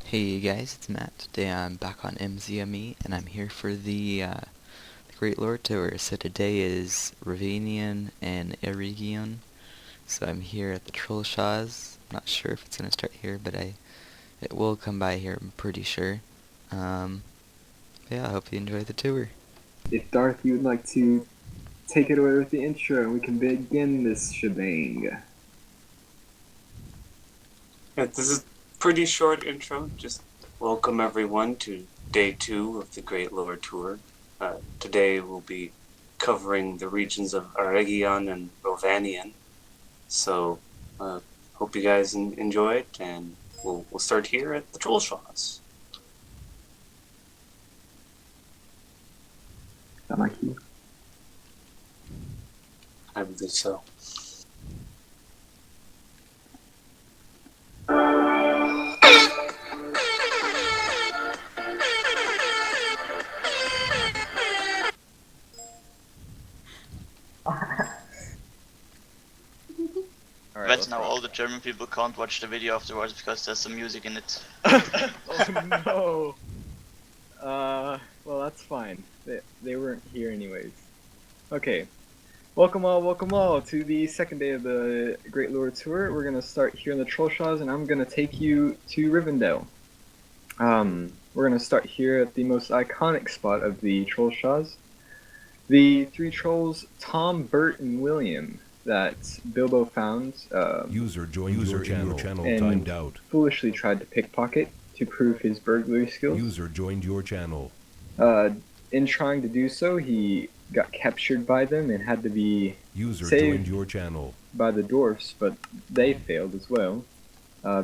Hey guys, it's Matt. Today I'm back on MCME, and I'm here for the Great Lord Tour. So today is Ravanian and Erigion. So I'm here at the Trollshaws. I'm not sure if it's gonna start here, but it will come by here, I'm pretty sure. Um, yeah, I hope you enjoy the tour. If Dorothy would like to take it away with the intro, we can begin this shebang. This is a pretty short intro. Just welcome everyone to day 2 of the Great Lower Tour. Today we'll be covering the regions of Aregion and Rovanian. So, hope you guys enjoy it, and we'll start here at the Troll Shots. Sound like you? I believe so. Alright, That's now all the German people can't watch the video afterwards because there's some music in it. Oh no! Well that's fine. They weren't here anyways. Okay. Welcome all to the second day of the Great Lore Tour. We're gonna start here in the Trollshaws, and I'm gonna take you to Rivendell. We're gonna start here at the most iconic spot of the Trollshaws. The three trolls, Tom, Bert, and William, that Bilbo found User joined your channel and timed out. foolishly tried to pickpocket to prove his burglary skills. User joined your channel. In trying to do so, he got captured by them and had to be User saved joined your channel. by the dwarfs, but they failed as well,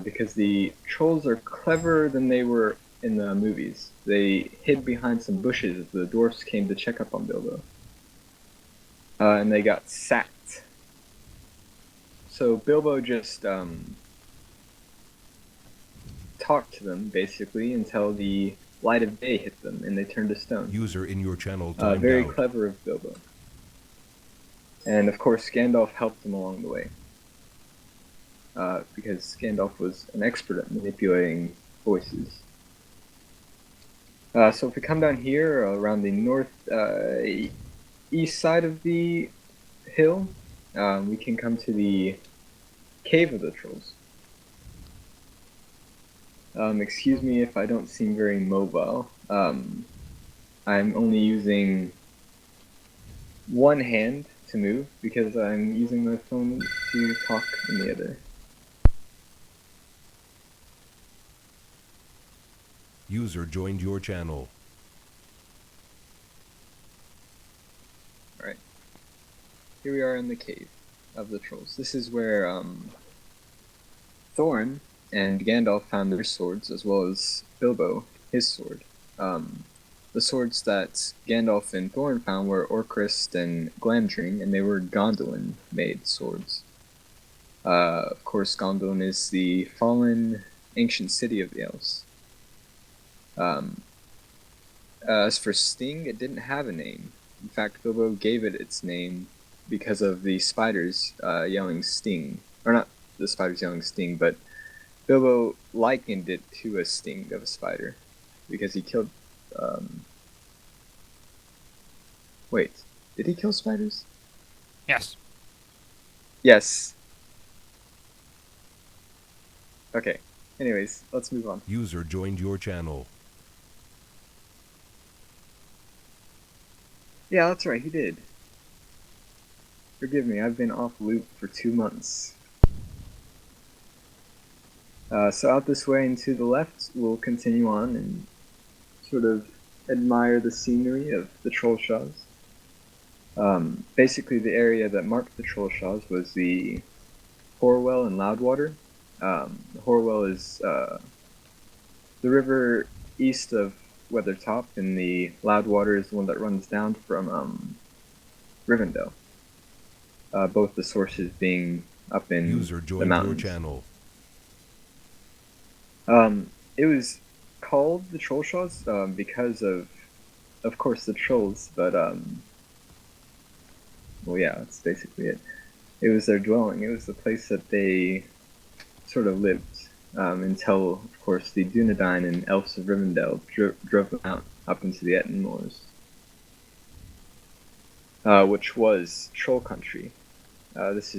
because the trolls are cleverer than they were in the movies. They hid behind some bushes as the dwarfs came to check up on Bilbo. And they got sacked. So Bilbo just talked to them, basically, until the light of day hit them, and they turned to stone. User in your channel timed Very out. clever of Bilbo. And of course, Gandalf helped them along the way. Because Gandalf was an expert at manipulating voices. So if we come down here, around the east side of the hill, we can come to the Cave of the Trolls. Excuse me if I don't seem very mobile. I'm only using one hand to move because I'm using my phone to talk in the other. User joined your channel. Alright. Here we are in the Cave of the Trolls. This is where Thorin and Gandalf found their swords, as well as Bilbo, his sword. The swords that Gandalf and Thorin found were Orcrist and Glamdring, and they were Gondolin-made swords. Of course, Gondolin is the fallen ancient city of the elves. As for Sting, it didn't have a name. In fact, Bilbo gave it its name because of the spiders yelling Sting. Or not the spiders yelling Sting, but Bilbo likened it to a sting of a spider. Because he killed... Wait, did he kill spiders? Yes. Yes. Okay, anyways, let's move on. User joined your channel. Yeah, that's right, he did. Forgive me, I've been off loop for 2 months. So out this way and to the left, we'll continue on and sort of admire the scenery of the Trollshaws. Basically, the area that marked the Trollshaws was the Horwell and Loudwater. The Horwell is the river east of Weathertop, and the Loudwater is the one that runs down from Rivendell. Both the sources being up in User the joined your mountains. channel. It was called the Trollshaws because of course, the trolls, but well, yeah, that's basically it. It was their dwelling. It was the place that they sort of lived. until, of course, the Dunedain and Elves of Rivendell drove them out up into the Etten Moors, which was Troll Country. This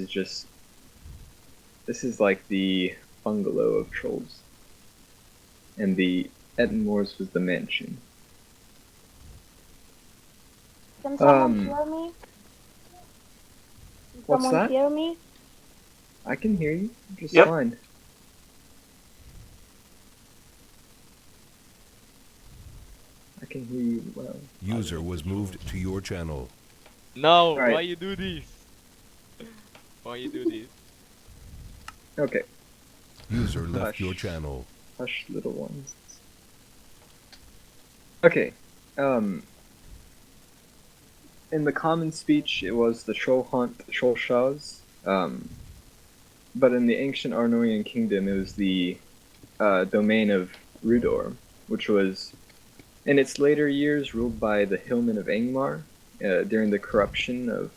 is like the bungalow of trolls, and the Etten Moors was the mansion. Can someone hear me? Can What's someone that? hear me? I can hear you just Yep. fine. I can hear you well. User was moved to your channel. No, Alright. why you do this? Why you do this? Okay, User left your Hush. channel. hush, little ones. Okay, in the common speech, it was the Troll Hunt, Troll Shahs, but in the ancient Arnorian kingdom, it was the domain of Rudor, which was, in its later years, ruled by the Hillmen of Angmar during the corruption of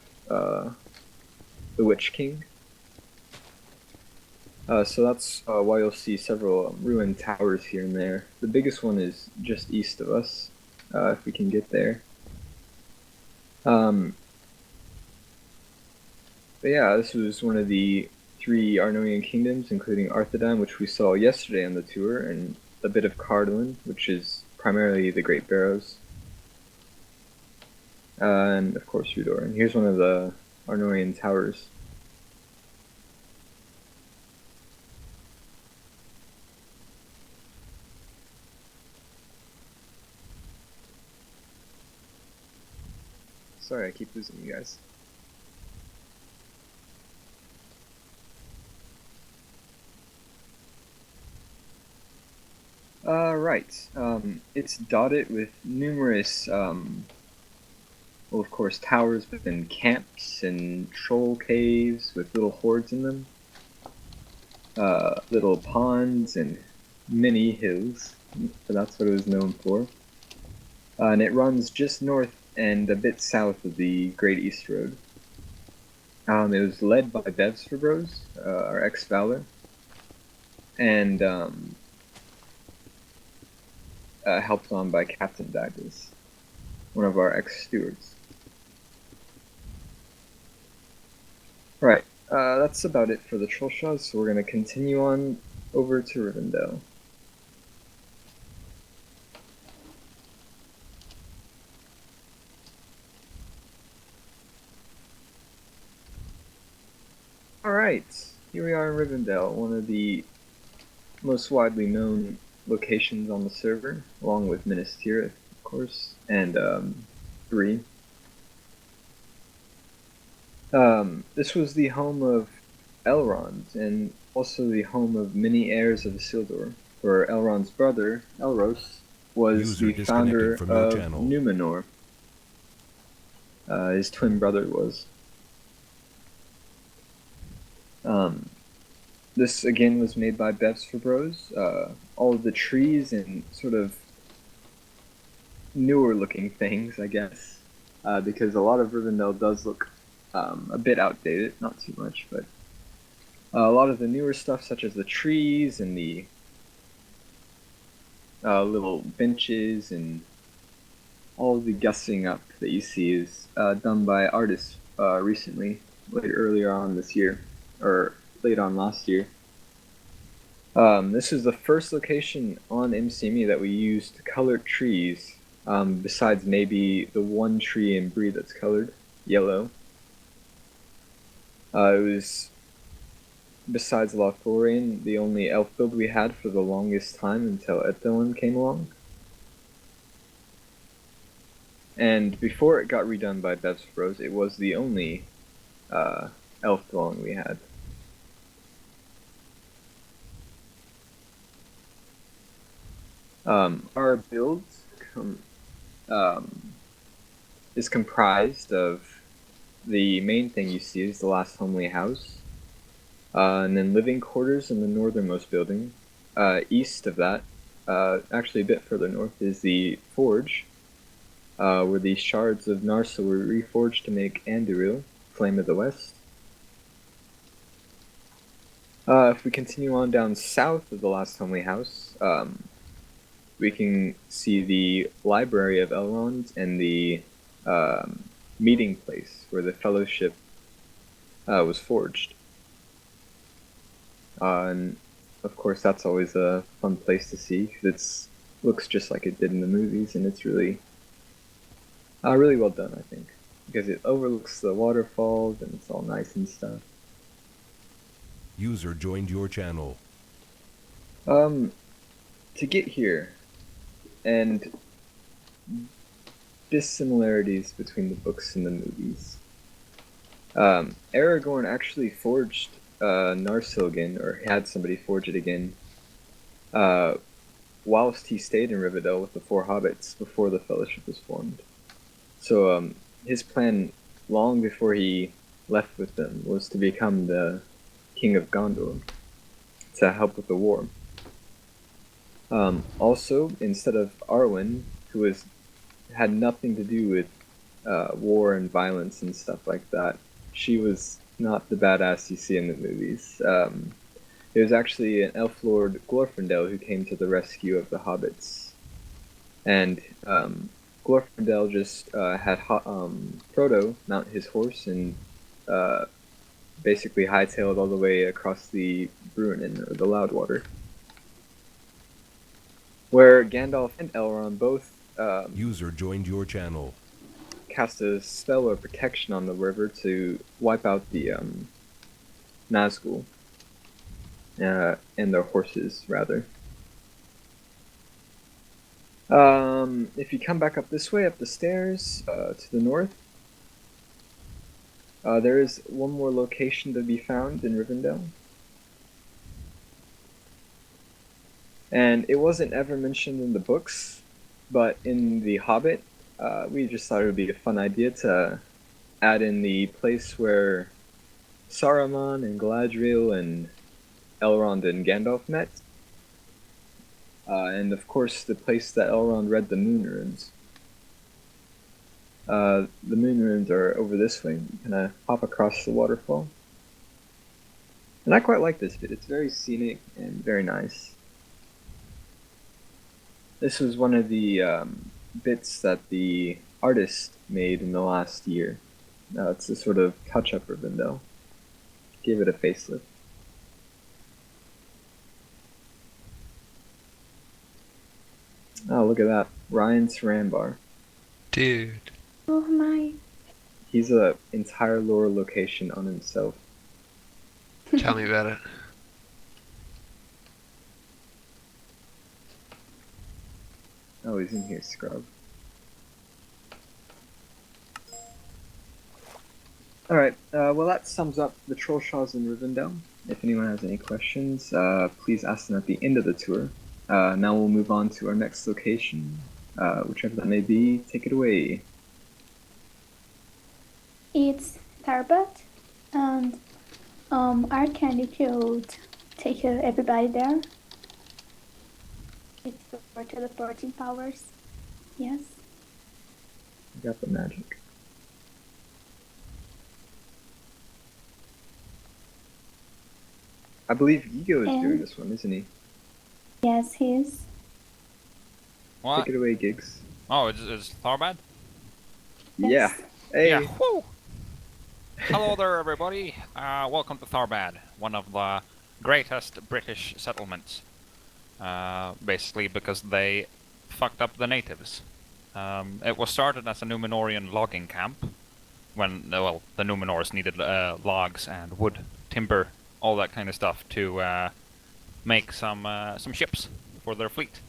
the Witch King. So that's why you'll see several ruined towers here and there. The biggest one is just east of us, if we can get there. But yeah, this was one of the 3 Arnorian kingdoms, including Arthedain, which we saw yesterday on the tour, and a bit of Cardoon, which is primarily the Great Barrows. And of course Rudor. And here's one of the Arnorian towers. Sorry, I keep losing you guys. Right. It's dotted with numerous, well, of course, towers, but then camps and troll caves with little hordes in them. Little ponds and many hills. So that's what it was known for. And it runs just north and a bit south of the Great East Road. It was led by Bevsford, our ex-Valor, and helped on by Captain Douglas, one of our ex-stewards. Right, that's about it for the Trollshaws, so we're going to continue on over to Rivendell. Alright, here we are in Rivendell, one of the most widely known locations on the server, along with Minas Tirith, of course, and 3. This was the home of Elrond, and also the home of many heirs of Isildur, where Elrond's brother, Elros, was User the founder disconnected from your of channel. Numenor. His twin brother was. This again was made by Bevsford. All of the trees and sort of newer looking things, I guess, because a lot of Rivendell does look a bit outdated, not too much, but a lot of the newer stuff, such as the trees and the little benches and all of the gussing up that you see is done by artists recently, earlier on this year, or late on last year. This is the first location on MCME that we used colored trees, besides maybe the one tree in Bree that's colored yellow. It was, besides Lothlorien, the only elf build we had for the longest time until Ethelwyn came along. And before it got redone by Bevsford, it was the only elf dwelling we had. Our build is comprised of the main thing you see is the last homely house, and then living quarters in the northernmost building. East of that, actually a bit further north, is the forge, where the shards of Narsa were reforged to make Anduril, Flame of the West. If we continue on down south of the last homely house, we can see the library of Elrond and the meeting place where the fellowship was forged. And of course, that's always a fun place to see because it looks just like it did in the movies, and it's really well done, I think, because it overlooks the waterfalls and it's all nice and stuff. User joined your channel. To get here, and dissimilarities between the books and the movies. Aragorn actually forged Narsilgan, or had somebody forge it again, whilst he stayed in Rivendell with the four hobbits before the Fellowship was formed. So his plan, long before he left with them, was to become the King of Gondor, to help with the war. Also, instead of Arwen, who had nothing to do with war and violence and stuff like that, she was not the badass you see in the movies. It was actually an elf lord, Glorfindel, who came to the rescue of the hobbits. And Glorfindel just had Frodo mount his horse and basically hightailed all the way across the Bruinen, or the Loudwater, where Gandalf and Elrond both User joined your channel. cast a spell or protection on the river to wipe out the Nazgul and their horses, rather. If you come back up this way, up the stairs to the north, there is one more location to be found in Rivendell. And it wasn't ever mentioned in the books, but in The Hobbit, we just thought it would be a fun idea to add in the place where Saruman and Galadriel and Elrond and Gandalf met. And of course, the place that Elrond read the Moon Runes. The Moon Runes are over this way. You kind of hop across the waterfall. And I quite like this bit. It's very scenic and very nice. This was one of the bits that the artist made in the last year. It's a sort of touch-up Rivendell. Gave it a facelift. Oh, look at that. Ryan Sarambar. Dude. Oh my. He's a entire lore location on himself. Tell me about it. Oh, he's in here, scrub. Alright, well that sums up the Trollshaws in Rivendell. If anyone has any questions, please ask them at the end of the tour. Now we'll move on to our next location, whichever that may be. Take it away. It's Tarbot, and our candy could take everybody there. It's for teleporting powers. Yes. Got the magic. I believe Gigo is doing this one, isn't he? Yes, he is. What? Take it away, Gigs. Oh, it's Tharbad? Yeah. Yes. Hey. Yeah. Woo! Hello there, everybody. Welcome to Tharbad, one of the greatest British settlements. Basically because they fucked up the natives. It was started as a Númenorian logging camp when, well, the Númenors needed logs and wood, timber, all that kind of stuff to make some ships for their fleet.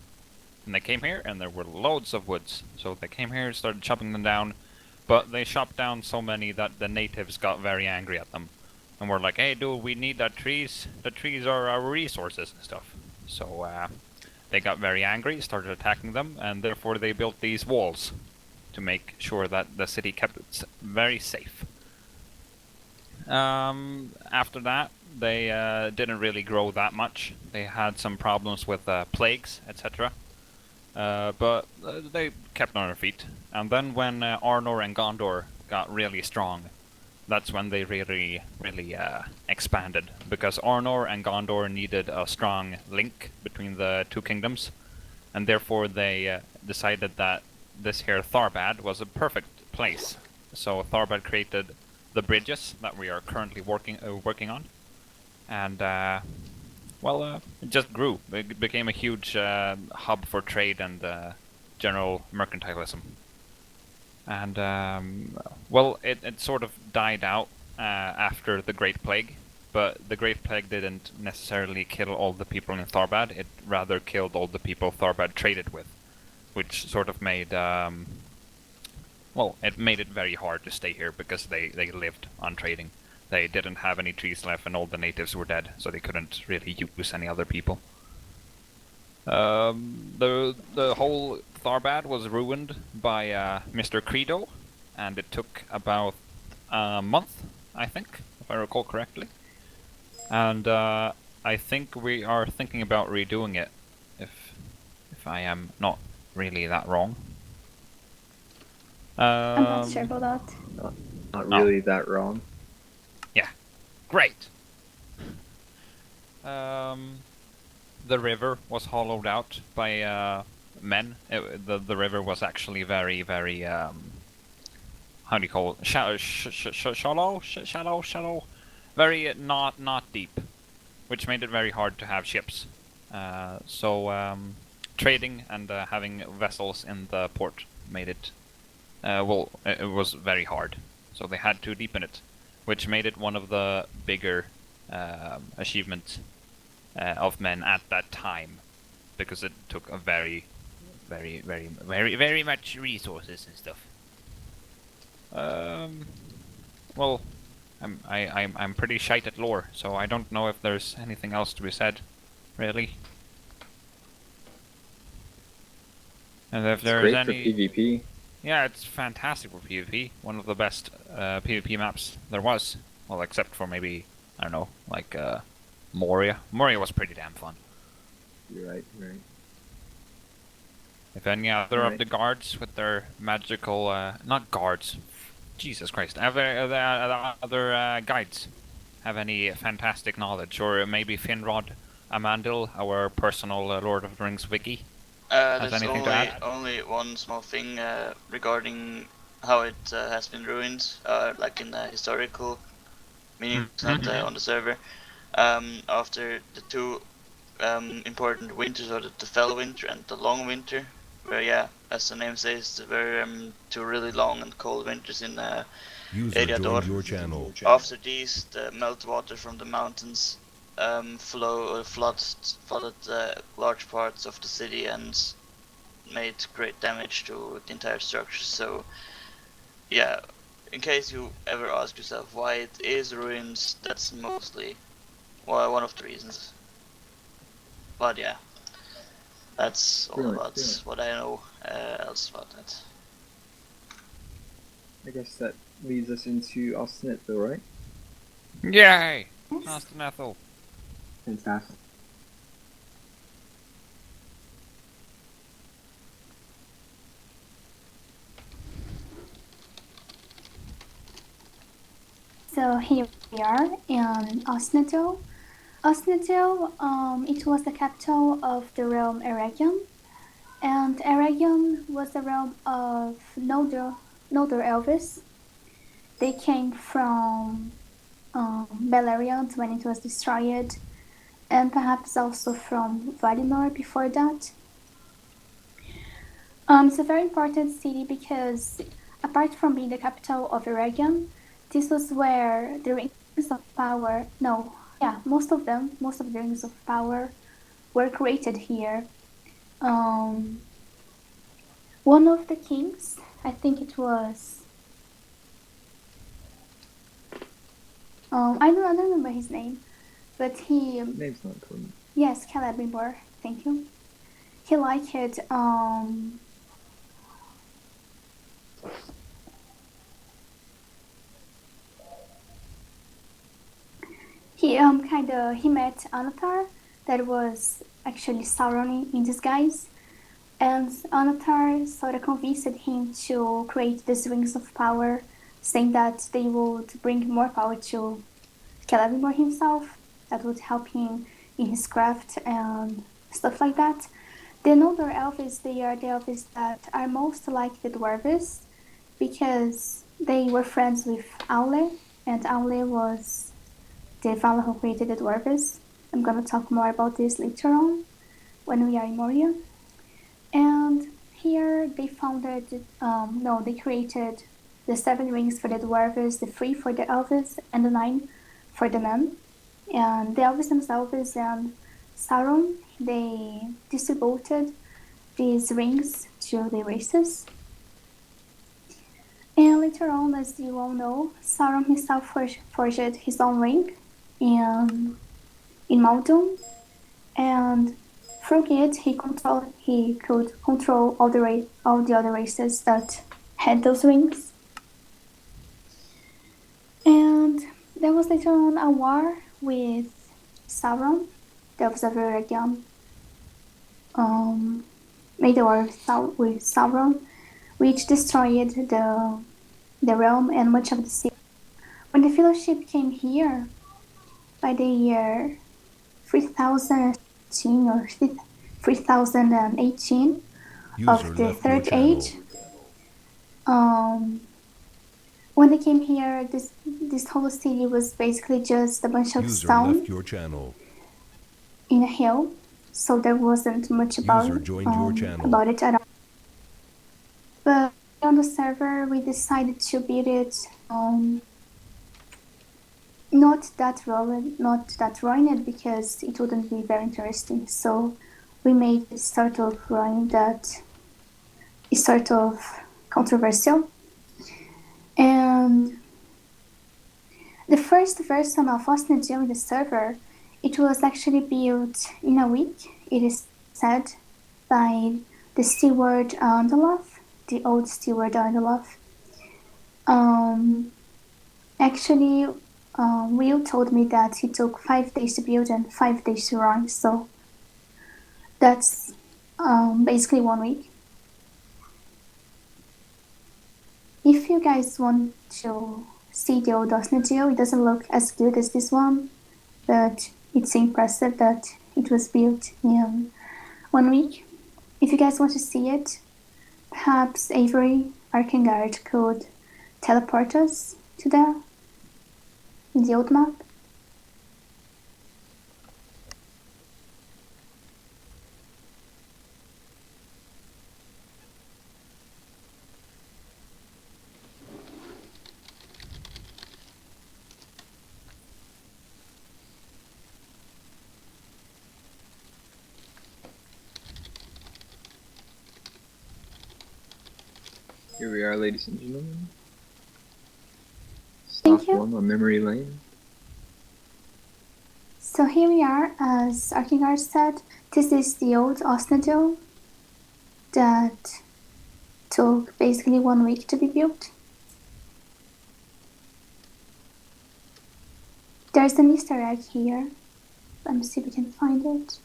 And they came here, and there were loads of woods. So they came here, started chopping them down, but they chopped down so many that the natives got very angry at them. And were like, hey dude, we need the trees. The trees are our resources and stuff. So they got very angry, started attacking them, and therefore they built these walls to make sure that the city kept it very safe. After that, they didn't really grow that much. They had some problems with plagues, etc. But they kept on their feet. And then when Arnor and Gondor got really strong, that's when they really expanded, because Arnor and Gondor needed a strong link between the two kingdoms, and therefore they decided that this here Tharbad was a perfect place. So Tharbad created the bridges that we are currently working on, and it just grew. It became a huge hub for trade and general mercantilism. And it sort of died out after the Great Plague, but the Great Plague didn't necessarily kill all the people in Tharbad. It rather killed all the people Tharbad traded with, which sort of made it made it very hard to stay here because they lived on trading. They didn't have any trees left, and all the natives were dead, so they couldn't really use any other people. The whole Tharbad was ruined by Mr. Credo, and it took about a month, I think, if I recall correctly. And I think we are thinking about redoing it, if I am not really that wrong. I'm not sure about that. Not really that wrong. Yeah, great. The river was hollowed out by men. The river was actually very how do you call it? Shallow. Very not deep, which made it very hard to have ships. So trading and having vessels in the port made it it was very hard. So they had to deepen it, which made it one of the bigger achievements of men at that time, because it took a very much resources and stuff. I'm pretty shite at lore, so I don't know if there's anything else to be said, really. And if there's Great any for PvP. Yeah, it's fantastic for PvP. One of the best PvP maps there was. Well, except for maybe, I don't know, like Moria. Moria was pretty damn fun. You're right. If any other of the guards with their magical, not guards, Jesus Christ, other guides have any fantastic knowledge, or maybe Finrod Amandil, our personal Lord of the Rings wiki, has There's anything to add? only one small thing regarding how it has been ruined, like in the historical meaning, not on the server. After the two important winters, or the fell winter and the long winter, where, as the name says, there were two really long and cold winters in User joined Eriador. your channel. After these, the meltwater from the mountains flooded large parts of the city and made great damage to the entire structure. So, yeah, in case you ever ask yourself why it is ruined, that's mostly one of the reasons. But yeah, that's all about what I know else about that. I guess that leads us into Osnithil, right? Yay! Yes. Austin Ethel. Fantastic. So here we are in Osnithil. Osnithil, it was the capital of the realm Eregion, and Eregion was the realm of Noldor Elvis. They came from Beleriand when it was destroyed, and perhaps also from Valinor before that. It's a very important city because, apart from being the capital of Eregion, this was where the Rings of Power, most of the Rings of Power were created here. One of the kings, I think it was, I don't remember his name, but he... Name's not important. Yes, Celebrimbor, thank you. He liked he met Anatar, that was actually Sauron in disguise, and Anatar sort of convinced him to create these Rings of Power saying that they would bring more power to Celebrimbor himself, that would help him in his craft and stuff like that. The Noldor elves, they are the elves that are most like the dwarves because they were friends with Aule, and Aule was the Valar who created the dwarves. I'm gonna talk more about this later on when we are in Moria. And here they founded, no, they created the 7 rings for the dwarves, the 3 for the elves, and the 9 for the men. And the elves themselves and Sauron, they distributed these rings to the races. And later on, as you all know, Sauron himself forged his own ring in Maldon, and through it he could control all the other races that had those rings. And there was later on a war with Sauron. There was a very young made a war with Sauron, which destroyed the realm and much of the city. When the Fellowship came here, by the year 3018 or 3018 User of the left your Third channel. Age, when they came here, this whole city was basically just a bunch of User stone left your channel. in a hill, so there wasn't much User joined your channel. about it at all. But on the server, we decided to build it not that ruined because it wouldn't be very interesting. So we made it sort of ruined that is sort of controversial. And the first version of Osnagil in the server, it was actually built in a week, it is said, by the steward Andalov, the old steward Andalov. Actually, Will told me that he took 5 days to build and 5 days to run, so that's basically 1 week. If you guys want to see the old Osnagil, it doesn't look as good as this one, but it's impressive that it was built in 1 week. If you guys want to see it, perhaps Avery Arkengard could teleport us to there in the old map. Here we are, ladies and gentlemen. Thank Stop you. one on memory lane. So here we are, as Arkengard said, this is the old Osnagil that took basically 1 week to be built. There's an Easter egg here. Let me see if we can find it.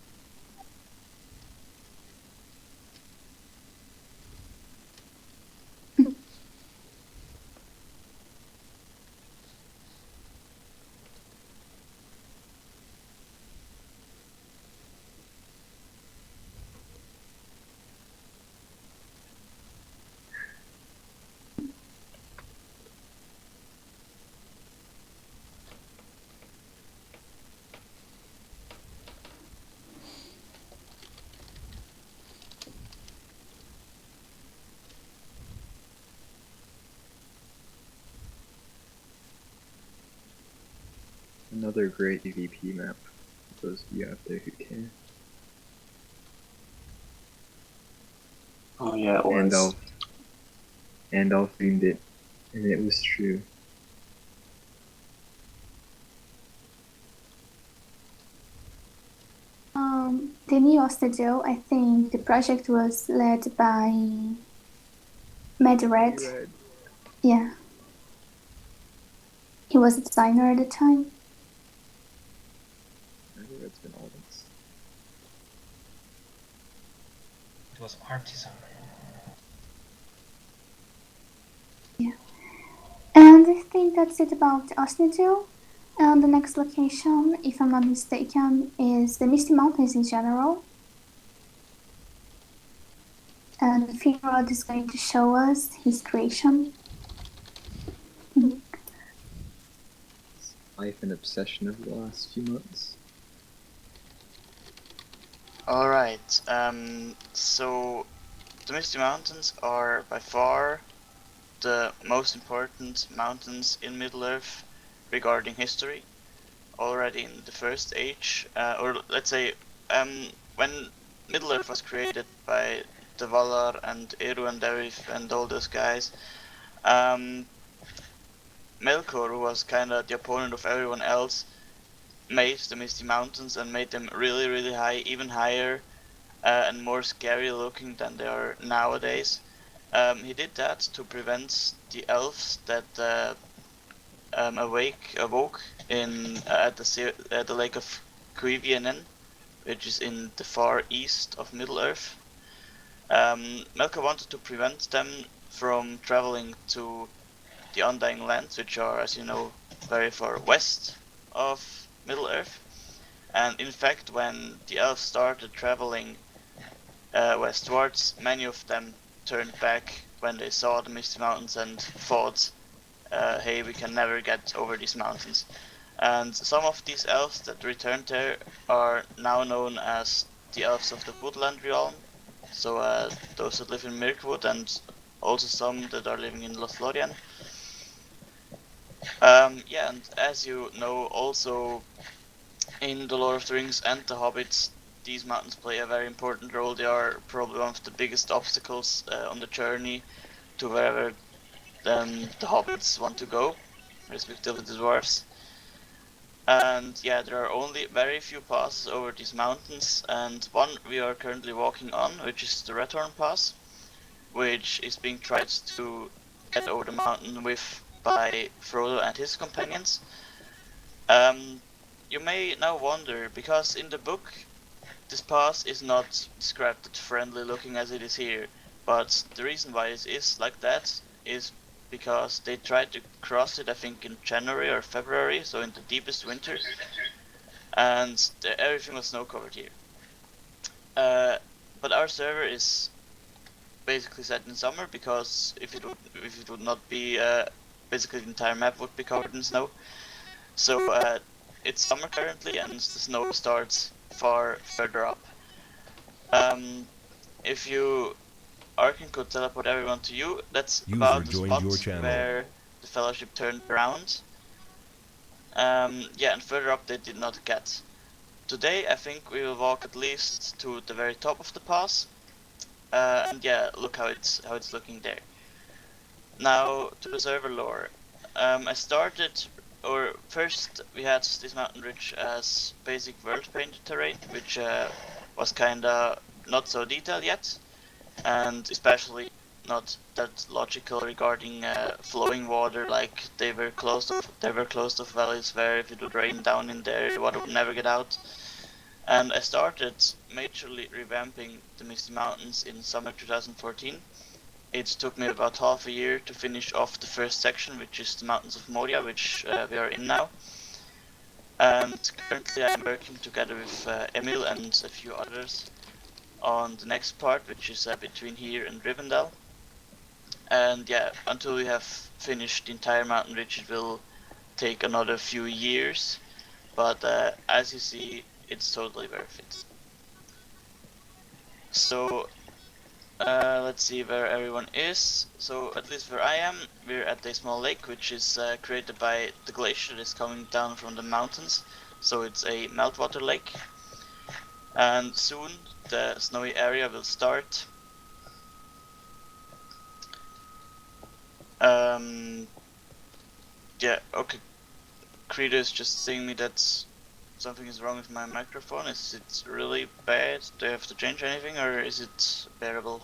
Another great PvP map for those of you out there who care. Oh yeah, it was. Andalf themed it, and it was true. The new Osnagil, I think the project was led by Red. Yeah. He was a designer at the time. Red's been all this. It was artisan. Yeah. And I think that's it about Osnidu. And the next location, if I'm not mistaken, is the Misty Mountains in general. And Firod is going to show us his creation. Life and obsession of the last few months. Alright, so the Misty Mountains are by far the most important mountains in Middle-earth regarding history. Already in the First Age, or let's say, when Middle-earth was created by the Valar and Eru and Derif and all those guys, Melkor, who was kinda the opponent of everyone else, made the Misty Mountains and made them really, really high, even higher and more scary looking than they are nowadays. He did that to prevent the elves that awoke in at the lake of Cuivianen, which is in the far east of Middle-earth. Melkor wanted to prevent them from traveling to the Undying Lands, which are, as you know, very far west of Middle-earth. And in fact, when the elves started traveling westwards, many of them turned back when they saw the Misty Mountains and thought, hey, we can never get over these mountains. And some of these elves that returned there are now known as the elves of the Woodland realm. So those that live in Mirkwood, and also some that are living in Lothlorien. Yeah, and as you know, also in The Lord of the Rings and The Hobbits, these mountains play a very important role. They are probably one of the biggest obstacles on the journey to wherever the hobbits want to go, respectively the dwarves. And yeah, there are only very few passes over these mountains, and one we are currently walking on, which is the Redhorn Pass, which is being tried to get over the mountain with by Frodo and his companions. You may now wonder, because in the book this pass is not described as friendly looking as it is here, but the reason why it is like that is because they tried to cross it, I think, in January or February, so in the deepest winter, and everything was snow covered here. But our server is basically set in summer, because if it would not be, basically the entire map would be covered in snow. So it's summer currently, and the snow starts far further up. If you Arkin could teleport everyone to you, that's User about the joined your spot channel. where the Fellowship turned around. Yeah, and further up they did not get. Today I think we will walk at least to the very top of the pass. And yeah, look how it's looking there. Now to the server lore. I started, or first we had this mountain ridge as basic world painted terrain, which was kinda not so detailed yet, and especially not that logical regarding flowing water. Like they were close to valleys where if it would rain down in there, the water would never get out. And I started majorly revamping the Misty Mountains in summer 2014. It took me about half a year to finish off the first section, which is the Mountains of Moria, which we are in now. And currently I'm working together with Emil and a few others on the next part, which is between here and Rivendell. And yeah, until we have finished the entire mountain ridge, it will take another few years, but as you see, it's totally worth it. So let's see where everyone is. So at least where I am, we're at a small lake, which is created by the glacier that is coming down from the mountains. So it's a meltwater lake, and soon the snowy area will start. Yeah, okay. Credo is just saying me that something is wrong with my microphone. Is it really bad? Do I have to change anything, or is it bearable?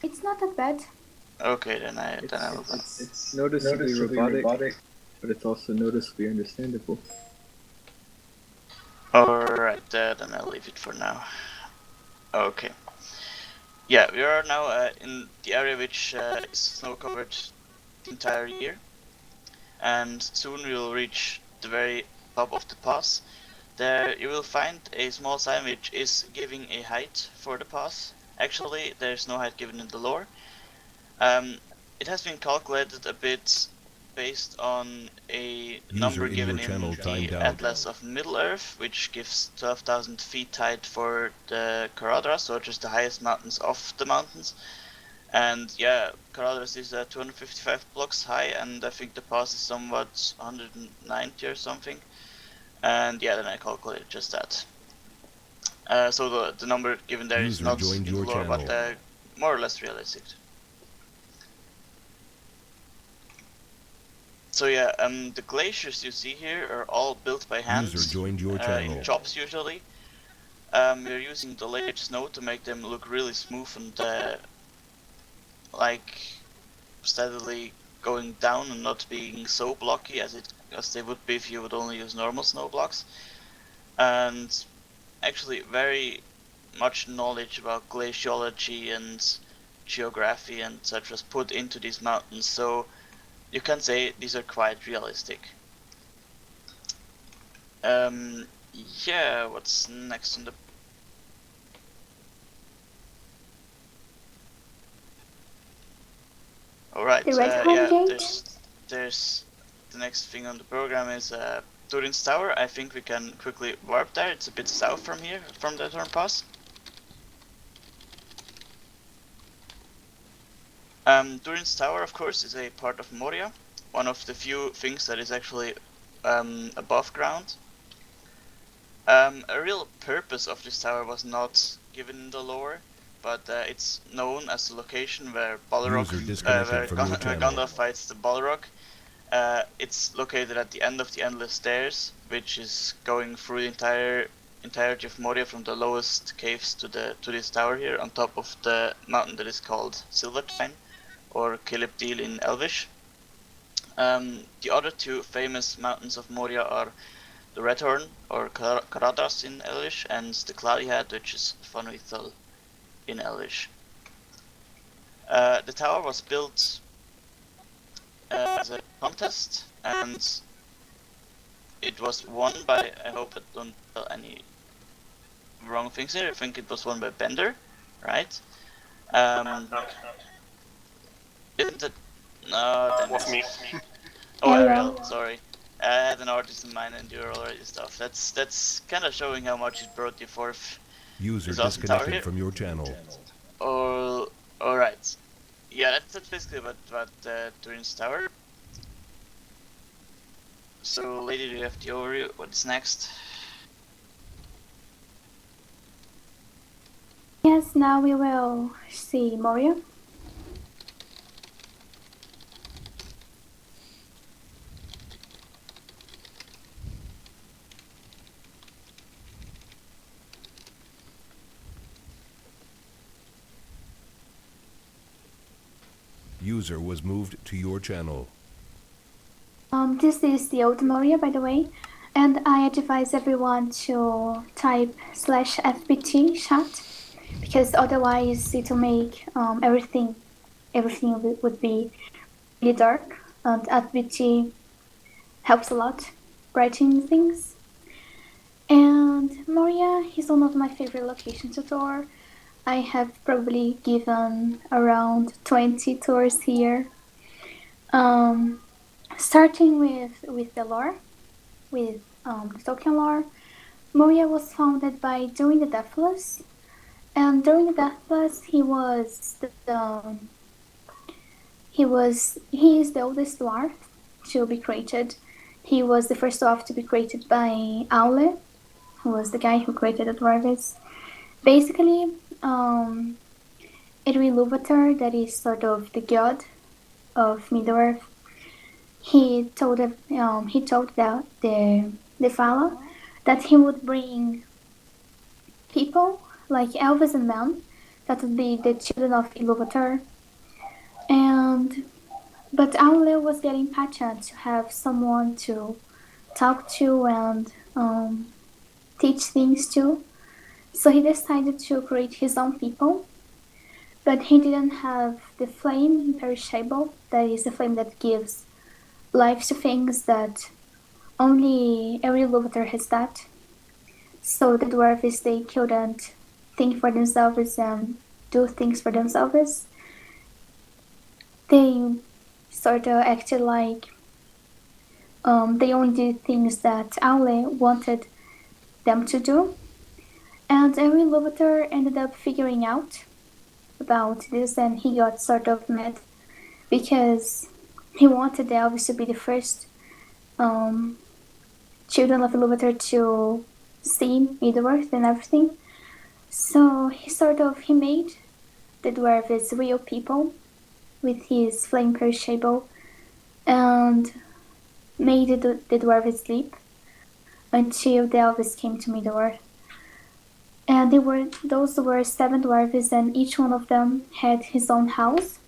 It's not that bad. Okay, then I will. It's noticeably robotic, but it's also noticeably understandable. Alright, then I'll leave it for now. Okay. Yeah, we are now in the area which is snow covered the entire year. And soon we will reach the very top of the pass. There you will find a small sign which is giving a height for the pass. Actually, there's no height given in the lore. It has been calculated a bit based on a number in given your in channel the timed out. Atlas of Middle-earth, which gives 12,000 feet height for the Caradhras, so just the highest mountains of the mountains. And yeah, Caradhras is 255 blocks high, and I think the pass is somewhat 190 or something. And yeah, then I calculated just that. So the number given there is User not joined in the your lore, channel. but more or less realistic. So yeah, the glaciers you see here are all built by hand, User joined your channel. in chops usually. We're using the layered snow to make them look really smooth and like steadily going down and not being so blocky as they would be if you would only use normal snow blocks. And actually very much knowledge about glaciology and geography and such was put into these mountains, so you can say these are quite realistic. Yeah, what's next on the... Alright, The Red yeah, Gate? there's the next thing on the program is Turin's Tower. I think we can quickly warp there. It's a bit south from here, from the Thorn Pass. Turin's Tower, of course, is a part of Moria, one of the few things that is actually above ground. A real purpose of this tower was not given in the lore, but it's known as the location where Balrog, User disconnected where from your channel. Gandalf fights the Balrog. It's located at the end of the Endless Stairs, which is going through the entirety of Moria from the lowest caves to this tower here, on top of the mountain that is called Silvertine, or Kilipdil in Elvish. The other two famous mountains of Moria are the Redhorn, or Caradhras in Elvish, and the Cloudy Head, which is Fanvithal in Elvish. The tower was built as a contest, and it was won by, I hope I don't tell any wrong things here, I think it was won by Bender, right? Isn't it? No, then Was me. Oh, Ariel. Ariel, sorry. I had an artist in mind and you were already stuff. That's kind of showing how much it brought you forth. User Is awesome tower disconnected here? from your channel. Oh, alright. Yeah, that's basically about Turin's Tower. So, Lady, do you have the overview? What's next? Yes, now we will see Moria. User was moved to your channel. This is the old Moria, by the way, and I advise everyone to type /FBT chat, because otherwise it'll make everything would be really dark, and FBT helps a lot brightening things. And Moria is one of my favorite locations to tour. I have probably given around 20 tours here. Starting with the lore, with the Tolkien lore, Moria was founded by Durin the Deathless, and Durin the Deathless, he is the oldest dwarf to be created. He was the first dwarf to be created by Aule, who was the guy who created the dwarves. Basically, Edwin Ilúvatar, that is sort of the god of Middle-earth, he told the Vala that he would bring people like elves and men that would be the children of Ilúvatar. But Aule was getting impatient to have someone to talk to and teach things to, so he decided to create his own people. but he didn't have the flame imperishable, that is the flame that gives life to things, that only every Lovator has that. So the dwarves, they couldn't think for themselves and do things for themselves. They sort of acted like they only did things that Aule wanted them to do. And every Lovator ended up figuring out about this, and he got sort of mad because he wanted the elves to be the first children of Iluvatar to see Middle-earth and everything. So he made the dwarves real people with his flame perishable, and made the dwarves sleep until the elves came to Middle-earth. And those were 7 dwarves, and each one of them had his own house.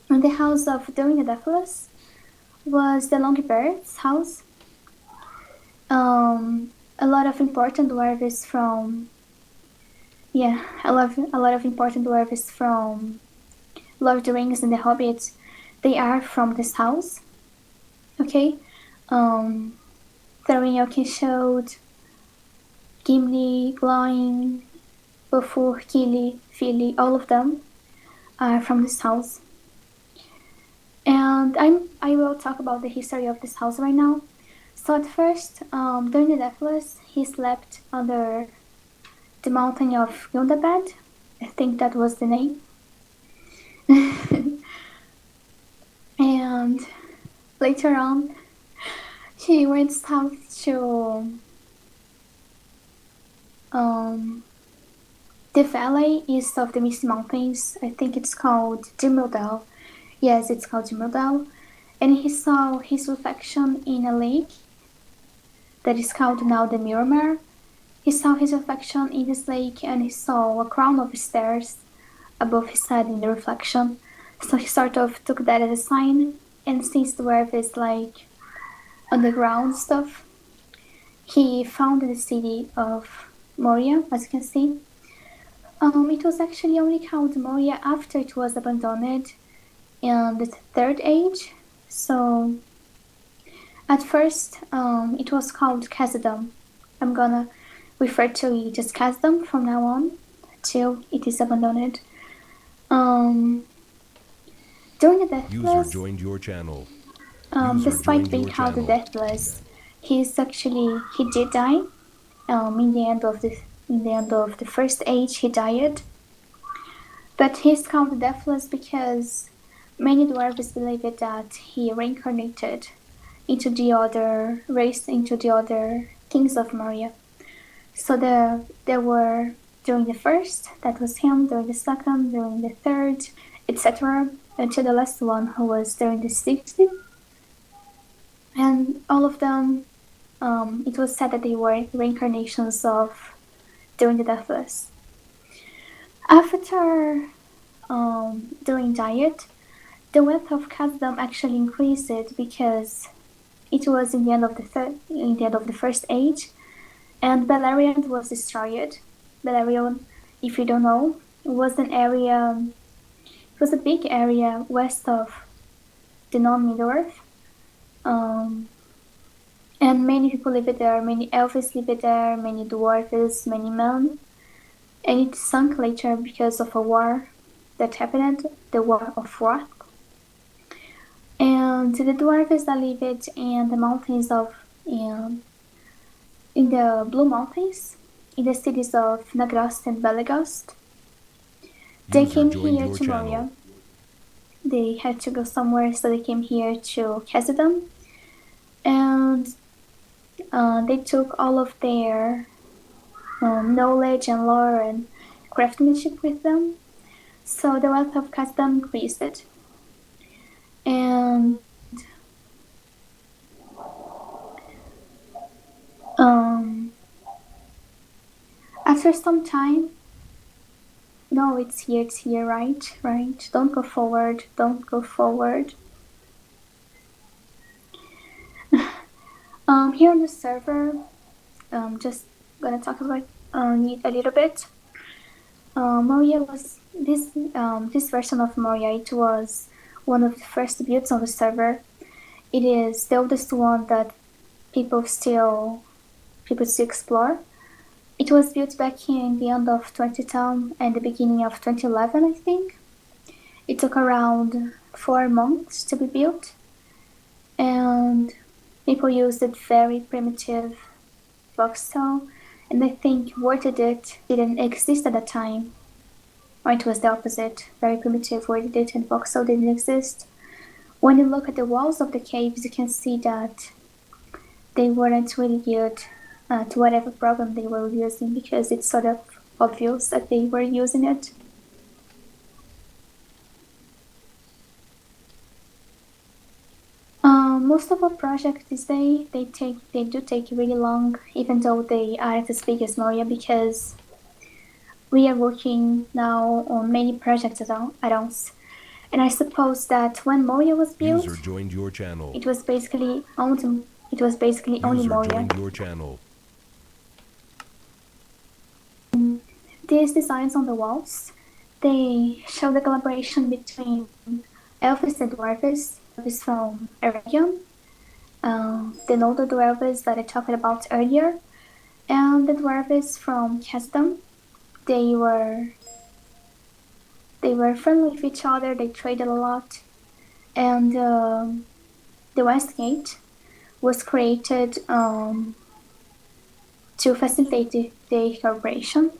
And the house of Durin the Deathless was the Longbeard's house. A lot of important dwarves from a lot of important dwarves from Lord of the Rings and the Hobbit, they are from this house. Okay, Thorin Oakenshield, Gimli, Glóin, Bufur, Kili, Fili, all of them are from this house. And I will talk about the history of this house right now. So at first, during the Deathless, he slept under the mountain of Gundabad. I think that was the name. And later on, he went south to the valley east of the Misty Mountains. I think it's called Dimildal. Yes, it's called Dimildal. And he saw his reflection in a lake that is called now the Miramar. He saw his reflection in this lake, and he saw a crown of stars above his head in the reflection. So he sort of took that as a sign, and since the dwarf is like underground stuff, he founded the city of Moria, as you can see. It was actually only called Moria after it was abandoned in the Third Age. So at first, it was called Khazad-dûm. I'm gonna refer to it as Khazad-dûm from now on till it is abandoned. During the User Deathless, joined your channel. despite joined being your called the channel. Deathless, he did die. In the end of the First Age, he died. But he's called the Deathless because many dwarves believed that he reincarnated into the other race, into the other kings of Moria. So there were, during the first, that was him, during the second, during the third, etc., until the last one, who was during the 60th. And all of them, it was said that they were reincarnations of during the Deathless. After during diet, the wealth of Khazad-dûm actually increased because it was in the end of the First Age, and Beleriand was destroyed. Beleriand, if you don't know, was an area. It was a big area west of the known Middle-earth, and many people lived there. Many elves lived there. Many dwarves, many men, and it sunk later because of a war that happened, the War of Wrath. And the dwarves that lived in the mountains of in the Blue Mountains, in the cities of Nagrast and Belegost, they came here to Moria. They had to go somewhere, so they came here to Khazad-dûm, and they took all of their knowledge and lore and craftsmanship with them. So the wealth of Khazad-dûm increased. And after some time, no, it's here, right? Don't go forward. Here on the server, just gonna talk about it a little bit. Moria was this version of Moria, it was one of the first builds on the server. It is the oldest one that people still explore. It was built back in the end of 2010 and the beginning of 2011, I think. It took around 4 months to be built, and people used a very primitive voxel, and I think Word Edit didn't exist at the time. Or it was the opposite. Very primitive Word Edit and voxel didn't exist. When you look at the walls of the caves, you can see that they weren't really geared to whatever program they were using, because it's sort of obvious that they were using it. Most of our projects these days, they do take really long, even though they aren't as big as Moria, because we are working now on many projects at once. And I suppose that when Moria was built, User joined your channel. it was basically only User Moria. joined your channel. These designs on the walls, they show the collaboration between Elvis and Dwarves. Elvis from Eregion, the Noldor Dwarves that I talked about earlier, and the Dwarves from Kesdom. They were friendly with each other. They traded a lot, and the West Gate was created to facilitate the collaboration.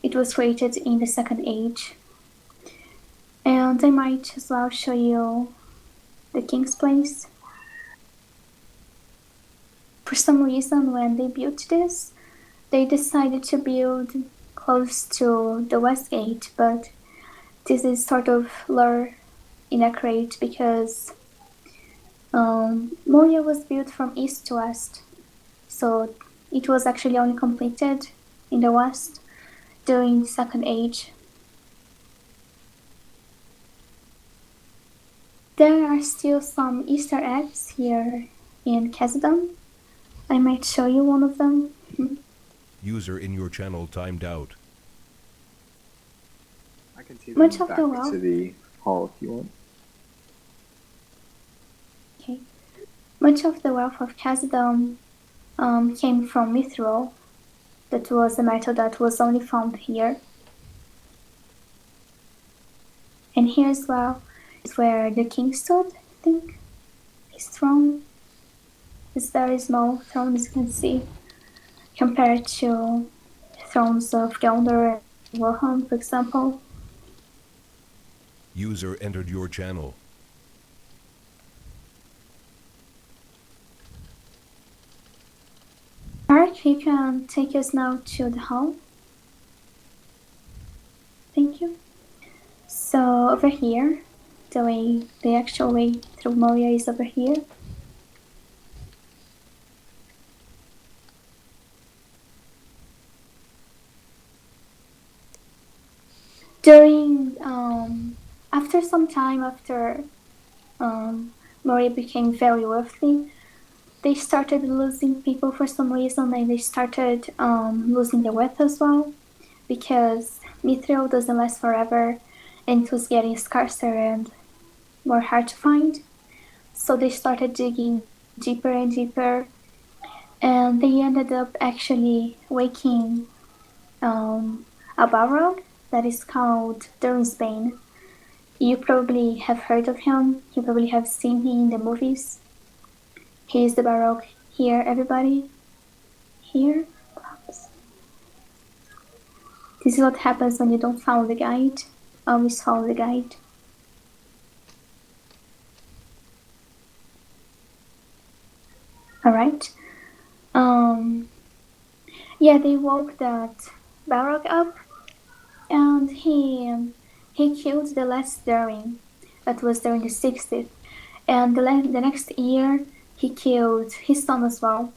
It was created in the Second Age, and I might as well show you the King's Place. For some reason, when they built this, they decided to build close to the West Gate, but this is sort of lore inaccurate, because Moria was built from east to west, so it was actually only completed in the west during the Second Age. There are still some Easter eggs here in Kesdom. I might show you one of them. User in your channel timed out. I can take Much them of back the well. to the hall if you want. Okay. Much of the wealth of Kesdom came from mithril. That was a metal that was only found here. And here as well is where the king stood, I think. His throne is very small throne, as you can see, compared to thrones of Gondor and Rohan, for example. User entered your channel. Alright, you can take us now to the hall. Thank you. So over here, the actual way through Moria is over here. During after some time after Moria became very wealthy, they started losing people for some reason, and they started losing their wealth as well, because mithril doesn't last forever, and it was getting scarcer and more hard to find. So they started digging deeper and deeper, and they ended up actually waking a Balrog that is called Durnsbane. You probably have heard of him. You probably have seen him in the movies. He is the Balrog here, everybody. Here. Oops. This is what happens when you don't follow the guide. Always follow the guide. Alright. Yeah, they woke that Balrog up, and he killed the last Durin. That was during the 60th. And the next year, he killed his son as well.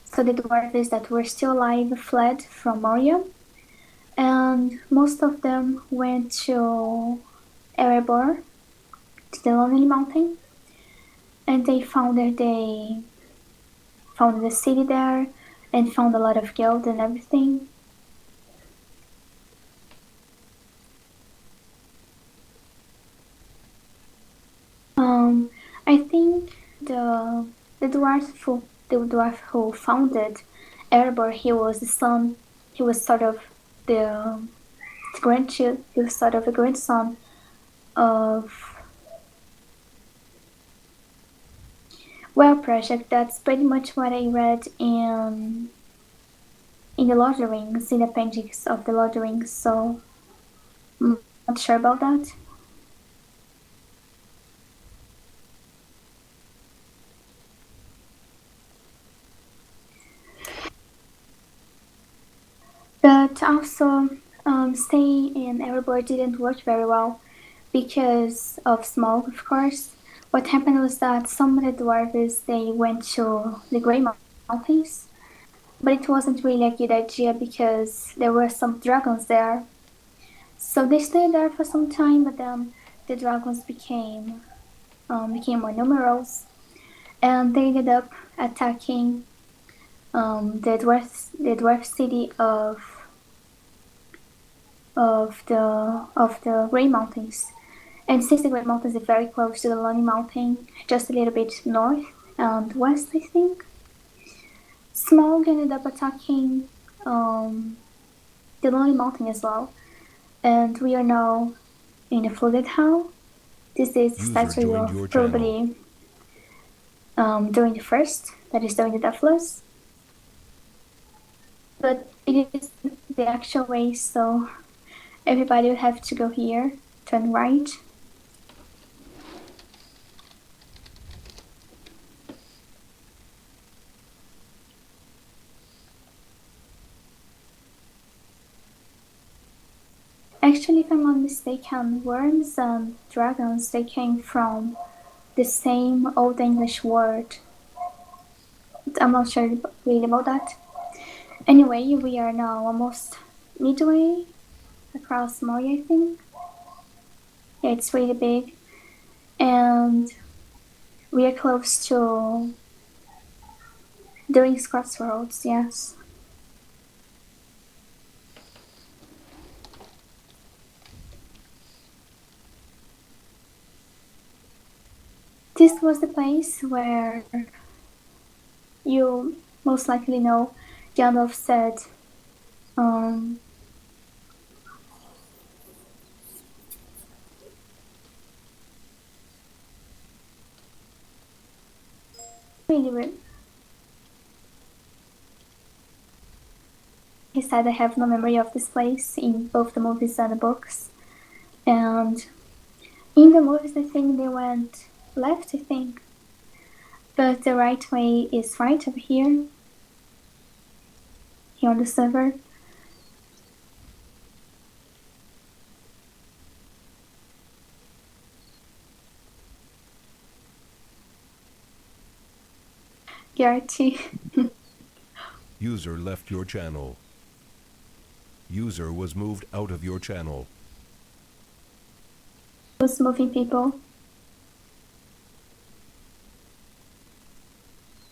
So the dwarves that were still alive fled from Moria, and most of them went to Erebor, to the Lonely Mountain, and they founded a city there, and found a lot of gold and everything. the dwarf who founded Erebor. He was the son. He was sort of the grandchild. He was sort of a grandson of Project. That's pretty much what I read in the Lord of the Rings, in the appendix of the Lord of the Rings. So I'm not sure about that. But also, staying in Erebor didn't work very well because of Smaug, of course. What happened was that some of the dwarves, they went to the Grey Mountains, but it wasn't really a good idea because there were some dragons there. So they stayed there for some time, but then the dragons became more numerous, and they ended up attacking the dwarf city of the Grey Mountains. And since the Grey Mountains are very close to the Lonely Mountain, just a little bit north and west, I think, Smaug ended up attacking the Lonely Mountain as well. And we are now in the Flooded Hall. This is the statue of probably during the first, that is during the Deathless. But it is the actual way, so everybody will have to go here, turn right. Actually, if I'm not mistaken, worms and dragons, they came from the same Old English word. I'm not sure really about that. Anyway, we are now almost midway across Moria, I think. Yeah, it's really big. And we are close to the Rings Crossroads, yes. This was the place where you most likely know Gandalf said, he said, I have no memory of this place in both the movies and the books. And in the movies, I think they went left, I think. But the right way is right over here on the server. Guarantee. User left your channel. User was moved out of your channel. Was moving people.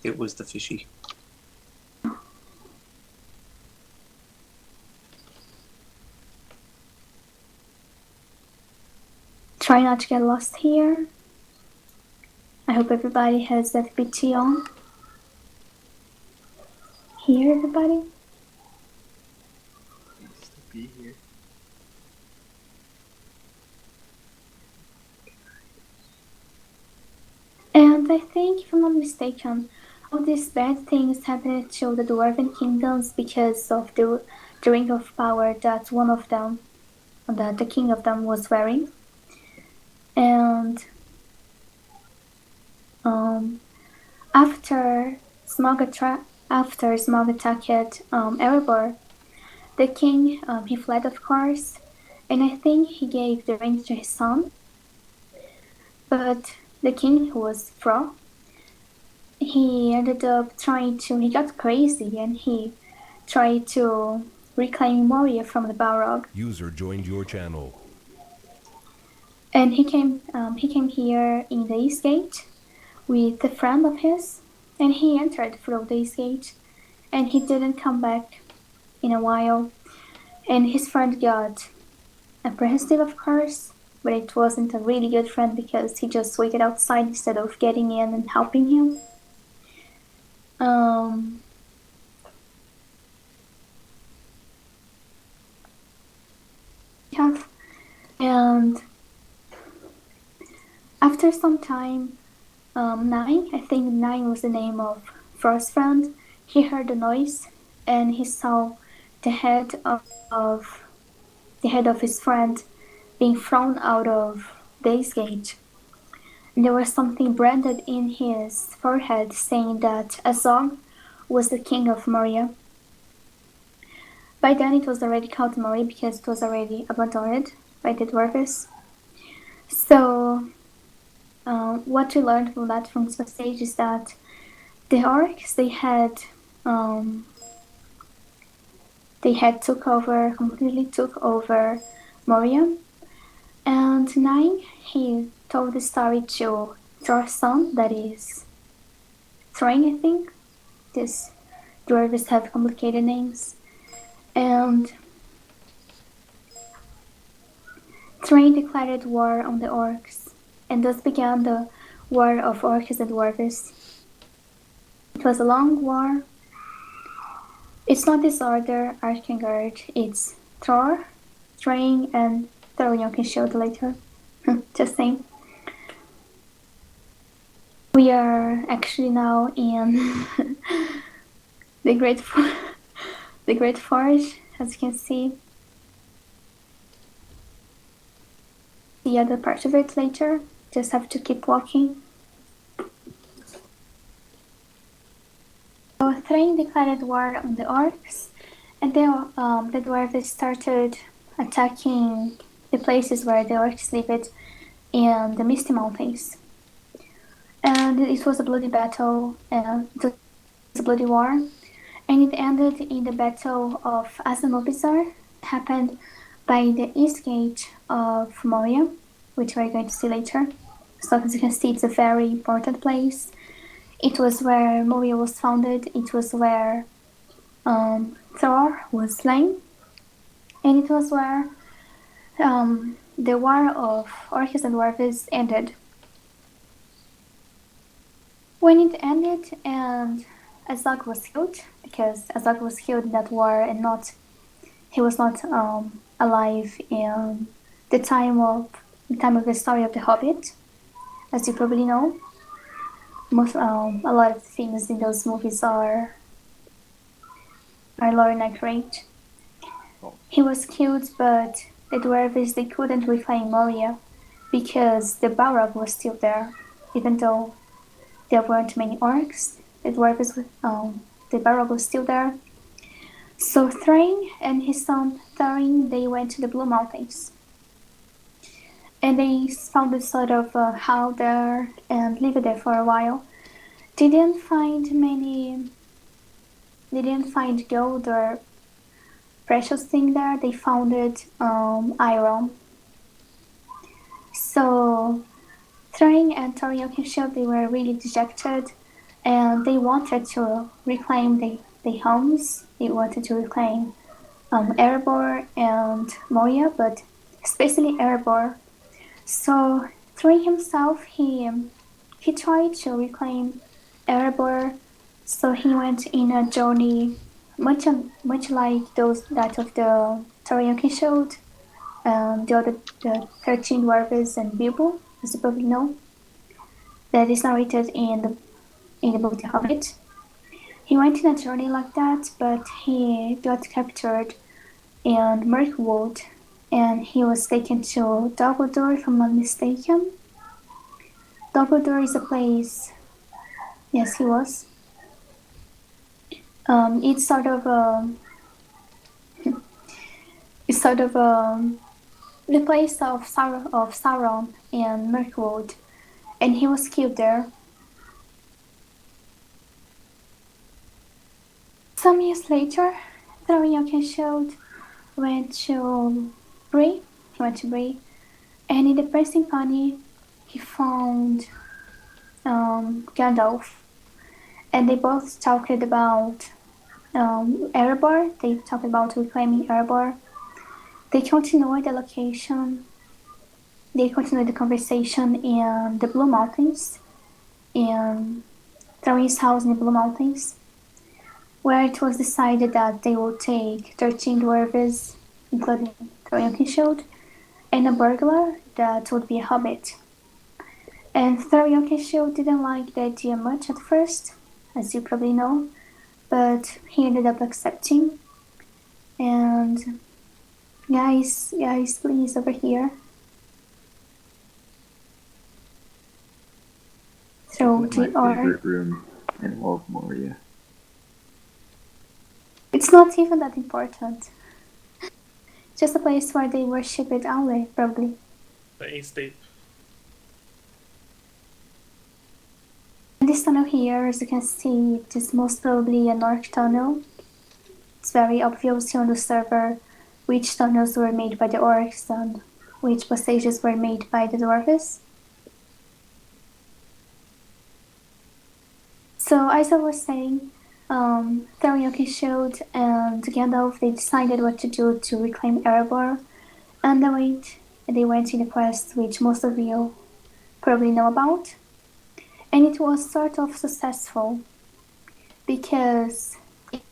It was the fishy. Try not to get lost here. I hope everybody has FBT on. Here, everybody? Nice to be here. And I think, if I'm not mistaken, all these bad things happened to the Dwarven kingdoms because of the ring of power that one of them, that the king of them was wearing. And after Smaug attacked Erebor, the king, he fled, of course, and I think he gave the ring to his son. But the king, who was Fro, he ended up he got crazy and he tried to reclaim Moria from the Balrog. User joined your channel. And he came here in the East Gate with a friend of his, and he entered through the East Gate, and he didn't come back in a while. And his friend got apprehensive, of course, but it wasn't a really good friend because he just waited outside instead of getting in and helping him. And after some time, Nine, I think Nine was the name of Frost's friend, he heard a noise and he saw the head of his friend being thrown out of Days Gate. And there was something branded in his forehead saying that Azog was the king of Moria. By then it was already called Moria because it was already abandoned by the dwarves. So what we learned from that from the stage is that the orcs completely took over Moria, and Nine, he told the story to Thor's son, that is Thrain, I think. These dwarves have complicated names. And Thrain declared war on the orcs, and thus began the War of Orcs and Dwarves. It was a long war. It's not Disorder, Archangard, it's Thor, Thrain, and Thorion can show it later. Just saying. We are actually now in the Great Forge, as you can see. The other part of it later. Just have to keep walking. So Thrain declared war on the orcs, and then the dwarves started attacking the places where the orcs lived in the Misty Mountains. And it was a bloody battle, and it was a bloody war, and it ended in the Battle of Azamobizar, happened by the east gate of Moria, which we're going to see later. So as you can see, it's a very important place. It was where Moria was founded, it was where Thor was slain, and it was where the War of Orcs and Dwarves ended. When it ended and Azog was killed, because Azog was killed in that war and he was not alive in the time of the story of the Hobbit, as you probably know. A lot of things in those movies are lore inaccurate. He was killed, but the dwarves, they couldn't reclaim Moria because the Balrog was still there, even though there weren't many orcs. The Balrog was still there. So Thrain and his son Thorin, they went to the Blue Mountains. And they found a sort of house there and lived there for a while. They didn't find gold or precious thing there. They found iron. So Thrain and Thorin, they were really dejected, and they wanted to reclaim the homes. They wanted to reclaim Erebor and Moria, but especially Erebor. So Thrain himself, he tried to reclaim Erebor. So he went in a journey much like that of the Toriyuki showed, the 13 dwarves and Bilbo, as you probably know, that is narrated in the book The Hobbit. He went in a journey like that, but he got captured in Mirkwood, and he was taken to Dumbledore, if I'm not mistaken. Dumbledore is a place. Yes, he was. It's sort of the place of Sauron in Mirkwood, and he was killed there. Some years later, Thorin went to Bree. He went to Bree, and in the Pressing Pony, he found Gandalf, and they both talked about Erebor. They talked about reclaiming Erebor. They continued the location they continued the conversation in the Blue Mountains, in Tharin's house in the Blue Mountains, where it was decided that they would take 13 dwarves, including Thorin Shield, and a burglar that would be a hobbit. And Thorin Shield didn't like the idea much at first, as you probably know, but he ended up accepting. And guys, please over here. So This is my they are. favorite room in all of Moria. It's not even that important. Just a place where they worship it only, probably. The A-state. And this tunnel here, as you can see, it is most probably an orc tunnel. It's very obvious here on the server which tunnels were made by the orcs and which passages were made by the dwarves. So as I was saying, Thorin Shield and Gandalf, they decided what to do to reclaim Erebor, and they went in a quest which most of you probably know about. And it was sort of successful because it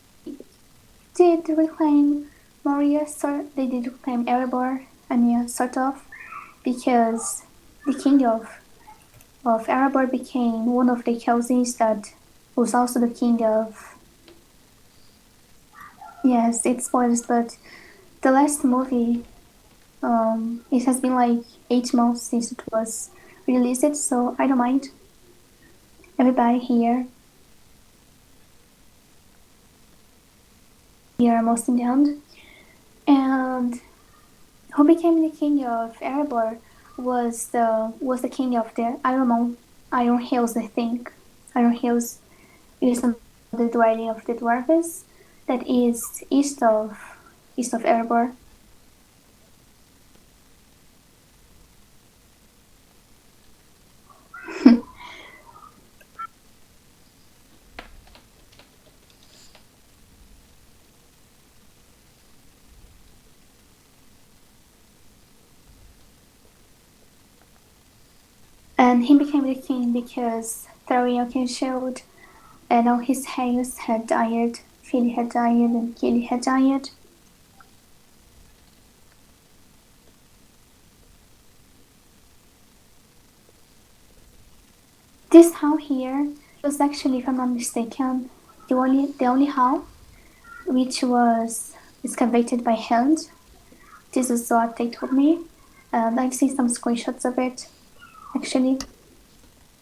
did reclaim Moria, they did reclaim Erebor, and yeah, sort of, because the king of Erebor became one of the cousins that was also the king of. Yes, it spoils, but the last movie, it has been like 8 months since it was released, so I don't mind. Everybody here. We are almost in the end. And who became the king of Erebor was the king of the Iron Hills, I think. Iron Hills is the dwelling of the dwarves that is east of Erebor. And he became the king because Thorin Shield and all his heirs had died. Fili had died and Kili had died. This hall here was actually, if I'm not mistaken, the only hall which was excavated by hand. This is what they told me, and I've seen some screenshots of it. Actually,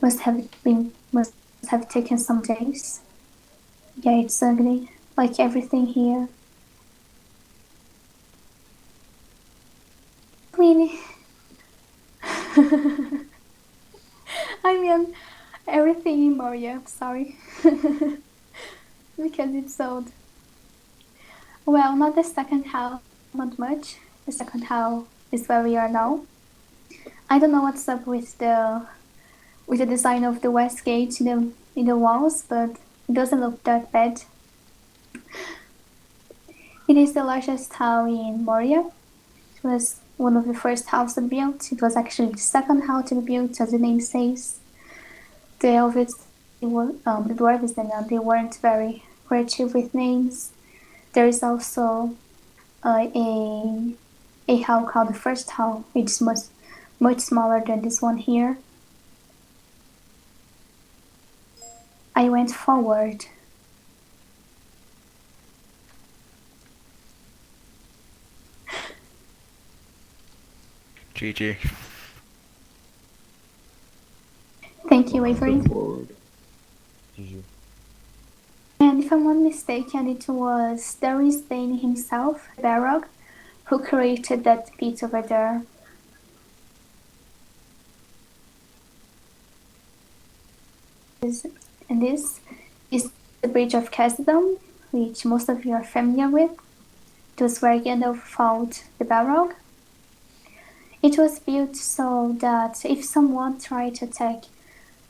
must have taken some days. Yeah, it's ugly, like everything here. Really? I mean, everything in Moria. I'm sorry, because it's old. Well, not the second hall, not much. The second hall is where we are now. I don't know what's up with the design of the west gate in the walls, but it doesn't look that bad. It is the largest hall in Moria. It was one of the first houses to be built. It was actually the second house to be built, as the name says. The elves, the dwarves, they weren't very creative with names. There is also a hall called the first hall, which is much smaller than this one here. I went forward. GG. Thank you, Avery. Forward. GG. And if I'm not mistaken, it was Darius Bane himself, Barog, who created that pit over there. And this is the Bridge of Khazad-dûm, which most of you are familiar with. It was where Gandalf fought the Balrog. It was built so that if someone tried to attack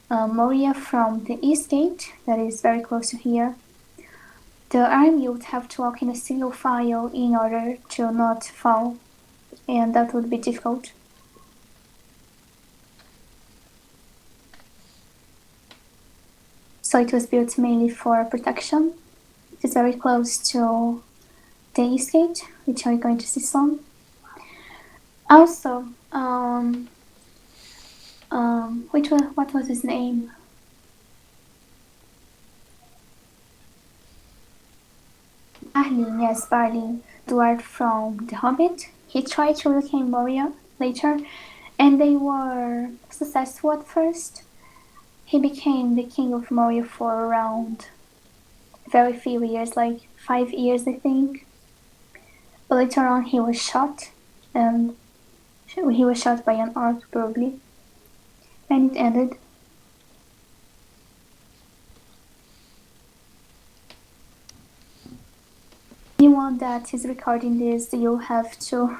Moria from the east gate, that is very close to here, the army would have to walk in a single file in order to not fall, and that would be difficult. So it was built mainly for protection. It is very close to the East Gate, which we're going to see soon. Also, what was his name? Barlin, yes, Barlin, dwarf from The Hobbit. He tried to reclaim Moria later, and they were successful at first. He became the king of Moria for around very few years, like 5 years, I think. But later on, he was shot, and he was shot by an orc, probably, and it ended. Anyone that is recording this, you'll have to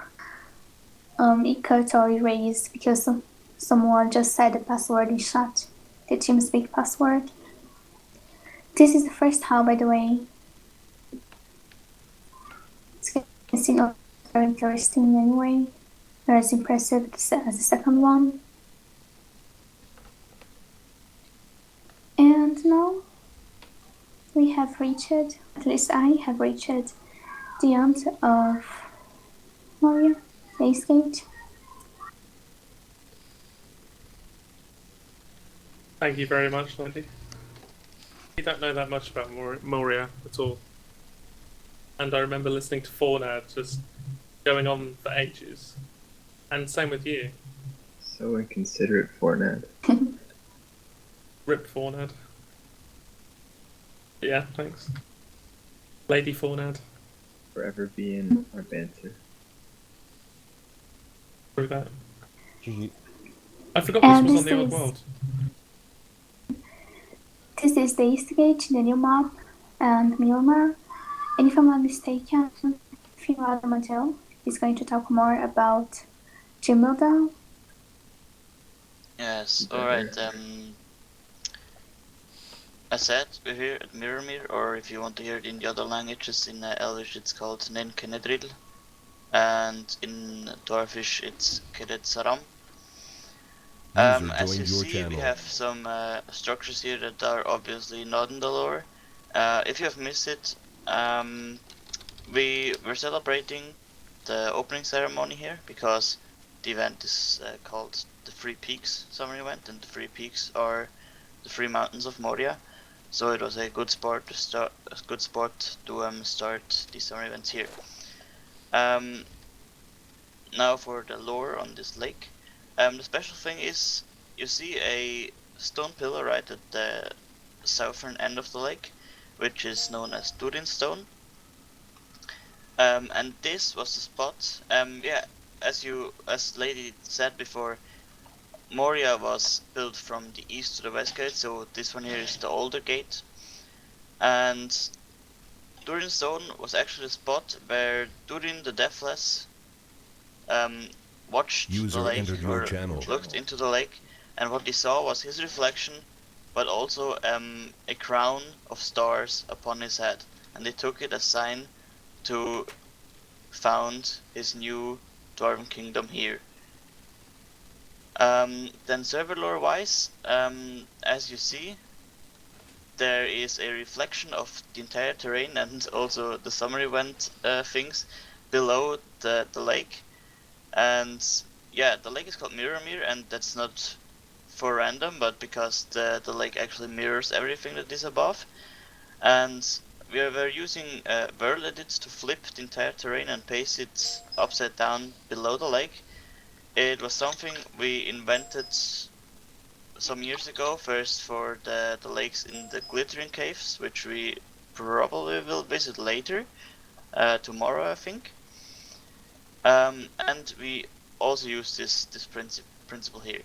cut or erase because someone just said the password in chat, the TeamSpeak password. This is the first hall, by the way. It's not very interesting anyway. Not as impressive as the second one. And now we have reached, at least I have reached, the end of Moria, Base Gate. Thank you very much, Lindy. You don't know that much about Moria at all. And I remember listening to Fornad just going on for ages. And same with you. So inconsiderate, Fortnite. Rip Fornad. Yeah, thanks. Lady Fornad. Forever being our banter. Through that. I forgot this was on the old world. This is the East Gate, the new map, and Milmar. And if I'm not mistaken, Finrod Model is going to talk more about Jimilda. Yes, alright. As said, we're here at Mirrormere, or if you want to hear it in the other languages, in Elvish it's called Nen Kenedril, and in Dwarfish it's Keret Saram. As you see, we have some structures here that are obviously not in the lore. If you have missed it, we were celebrating the opening ceremony here because the event is called the Three Peaks Summer Event, and the Three Peaks are the three mountains of Moria. So it was a good sport to start. Start these summer events here. Now for the lore on this lake. The special thing is you see a stone pillar right at the southern end of the lake, which is known as Durin Stone. And this was the spot. Yeah, as Lady said before, Moria was built from the east to the west gate, so this one here is the older gate. And Durin Stone was actually the spot where Durin the Deathless watched the lake, or looked into the lake, and what he saw was his reflection, but also a crown of stars upon his head, and they took it as sign to found his new Dwarven kingdom here. Then server lore wise, as you see, there is a reflection of the entire terrain and also the summer event things below the lake. And yeah, the lake is called Mirrormere, and that's not for random, but because the lake actually mirrors everything that is above. And we were using World Edits to flip the entire terrain and paste it upside down below the lake. It was something we invented some years ago, first for the lakes in the Glittering Caves, which we probably will visit later, tomorrow I think. And we also use this principle here.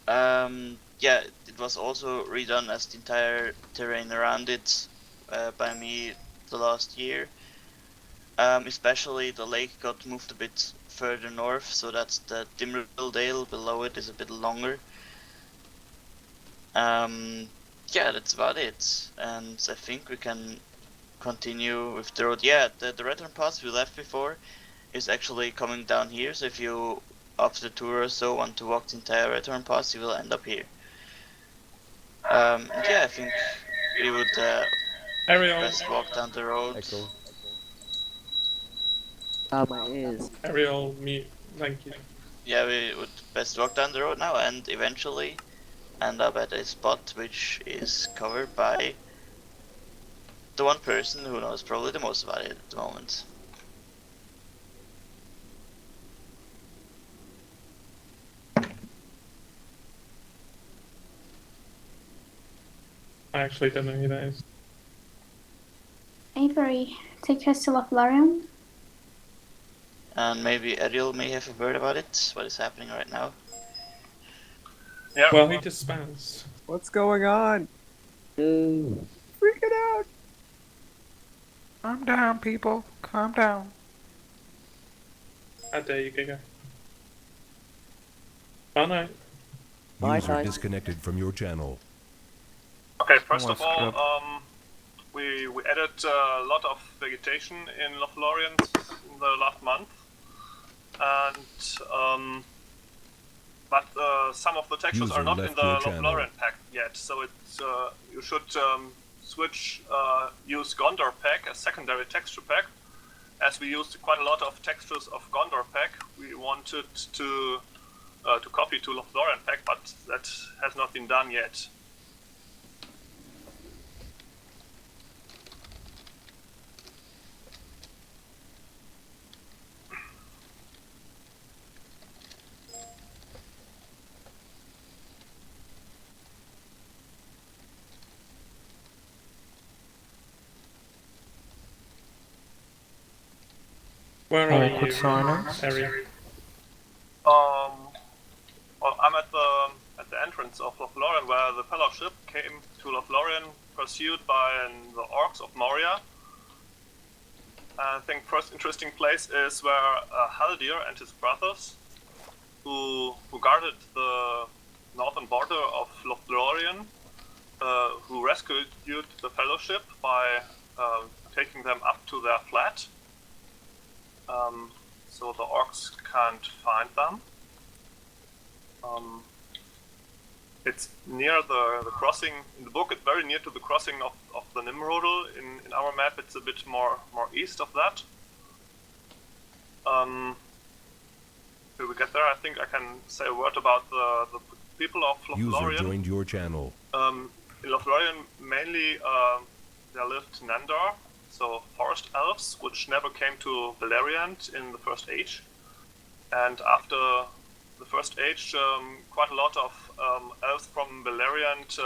Yeah, it was also redone as the entire terrain around it by me the last year. Especially the lake got moved a bit further north, so that the Dimmerville Dale below it is a bit longer. Yeah, that's about it, and I think we can continue with the road. Yeah, the return path we left before is actually coming down here, so if you after the tour or so want to walk the entire return path, you will end up here. Yeah, I think we would Ariel, best walk down the road. Echo. My ears. Ariel, mute. Thank you. Yeah, we would best walk down the road now and eventually end up at a spot which is covered by the one person who knows probably the most about it at the moment. I actually don't know who that is. Avery, take us to Lothlorien. And maybe Ariel may have a word about it, what is happening right now. Yeah. Well, he just spans. What's going on? Freaking out! Calm down, people. Calm down. How dare you, Giga? Oh no. User disconnected from your channel. Okay, first of all, we added a lot of vegetation in Lothlorien in the last month, and but some of the textures User are not in left the your channel. Lothlorien pack yet, so it's you should switch use Gondor pack as secondary texture pack. As we used quite a lot of textures of Gondor pack, we wanted to copy to Lothlorien pack, but that has not been done yet. Where are you, Harry? Well, I'm at the entrance of Lothlorien, where the Fellowship came to Lothlorien, pursued by the orcs of Moria. I think first interesting place is where Haldir and his brothers, who guarded the northern border of Lothlorien, who rescued the Fellowship by taking them up to their flat. So the orcs can't find them. It's near the crossing in the book. It's very near to the crossing of the Nimrodel. In our map, it's a bit more east of that. Till we get there, I think I can say a word about the people of Lothlorien. User joined your channel. In Lothlorien, mainly there lived Nandor, so forest elves, which never came to Beleriand in the First Age. And after the First Age, quite a lot of elves from Beleriand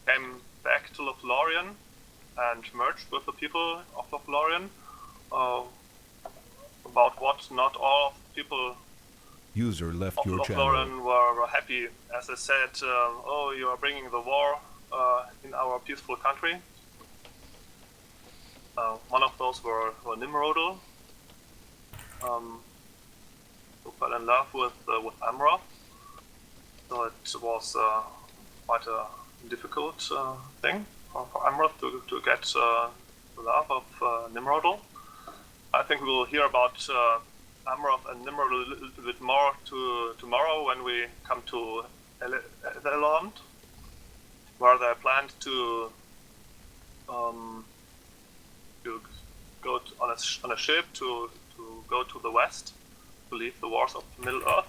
came back to Lothlorien and merged with the people of Lothlorien. About what not all people User left of your Lothlorien channel. were happy, as they said, oh, you are bringing the war in our peaceful country. One of those were Nimrodel, who fell in love with Amroth. So it was quite a difficult thing for Amroth to get the love of Nimrodel. I think we will hear about Amroth and Nimrodel a little bit more tomorrow when we come to Elrond, where they planned to go on a ship to go to the west, to leave the wars of Middle Earth.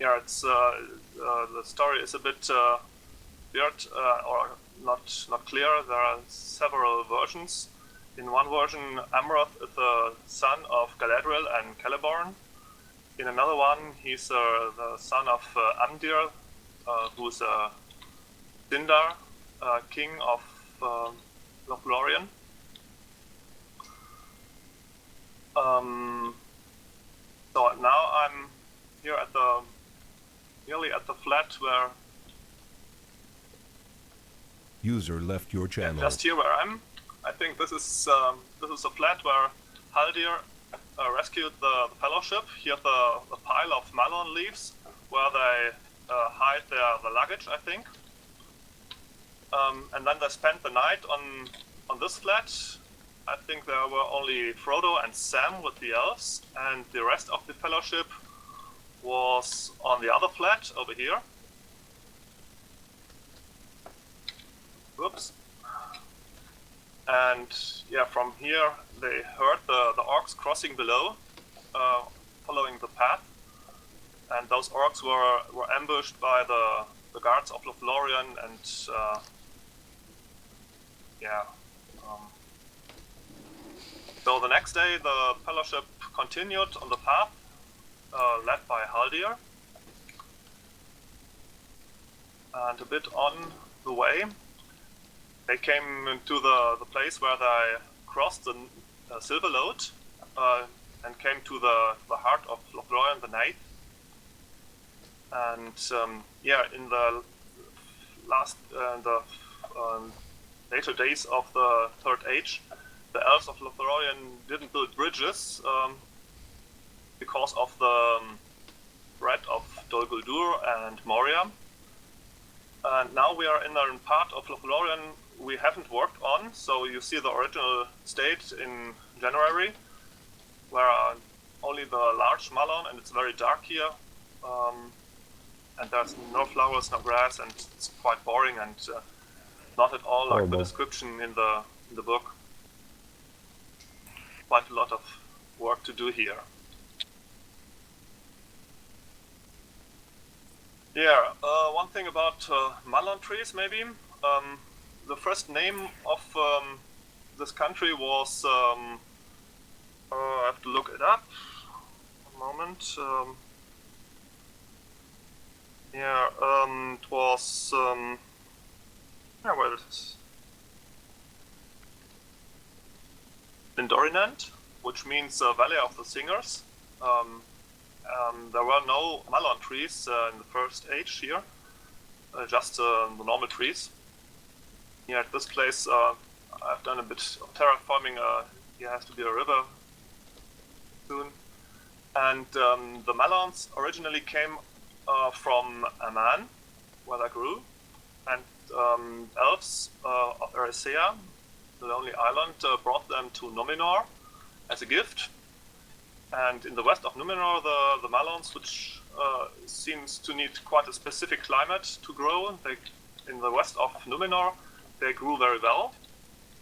Yeah, it's the story is a bit weird or not clear. There are several versions. In one version, Amroth is the son of Galadriel and Celeborn. In another one, he's the son of Amdir, who's a Sindar, king of Lothlorien. So now I'm here at nearly at the flat where. User left your channel. Just here where I'm. I think this is a flat where Haldir rescued the Fellowship. Here the pile of malon leaves where they hide the luggage, I think. And then they spent the night on this flat. I think there were only Frodo and Sam with the elves, and the rest of the Fellowship was on the other flat over here. Whoops. And yeah, from here they heard the orcs crossing below, following the path. And those orcs were ambushed by the guards of Lothlorien, and so the next day the fellowship continued on the path, led by Haldir. And a bit on the way, they came to the place where they crossed the Silver Lode, and came to the heart of Lothlorien, the Night. And in the last later days of the Third Age, the elves of Lothlorien didn't build bridges because of the threat of Dol Guldur and Moria. And now we are in a part of Lothlorien we haven't worked on, so you see the original state in January, where only the large Malon, and it's very dark here, and there's no flowers, no grass, and it's quite boring, and not at all like the description in the book. Quite a lot of work to do here. Yeah, one thing about Malon trees, maybe. The first name of this country was, I have to look it up. One moment. It was, where is it? Lindorinant, which means Valley of the Singers. There were no Malon trees in the First Age here, just the normal trees. Here at this place, I've done a bit of terraforming. Here has to be a river soon. And the Malons originally came from Aman, where they grew, and elves of Erisea, the Lonely Island, brought them to Numenor as a gift. And in the west of Numenor, the Malons, which seems to need quite a specific climate to grow, in the west of Numenor, they grew very well.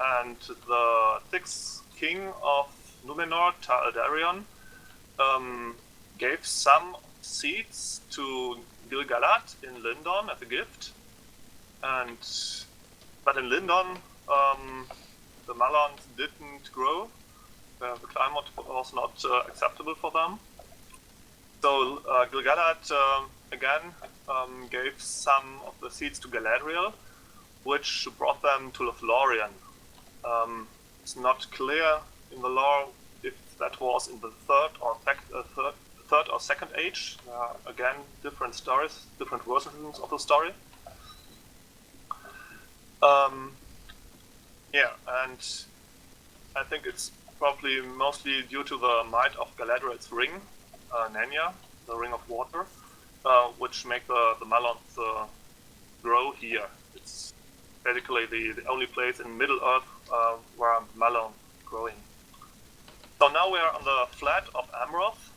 And the sixth king of Numenor, Tal Darion, gave some seeds to Gil-galad in Lindon as a gift. But in Lindon, the Malons didn't grow. The climate was not acceptable for them. So Gil-galad again gave some of the seeds to Galadriel, which brought them to Lothlorien. It's not clear in the lore if that was in the third or second age. Again, different stories, different versions of the story. And I think it's probably mostly due to the might of Galadriel's ring, Nenya, the Ring of Water, which make the Malons grow here. It's basically the only place in Middle Earth where Malon growing. So now we are on the flat of Amroth.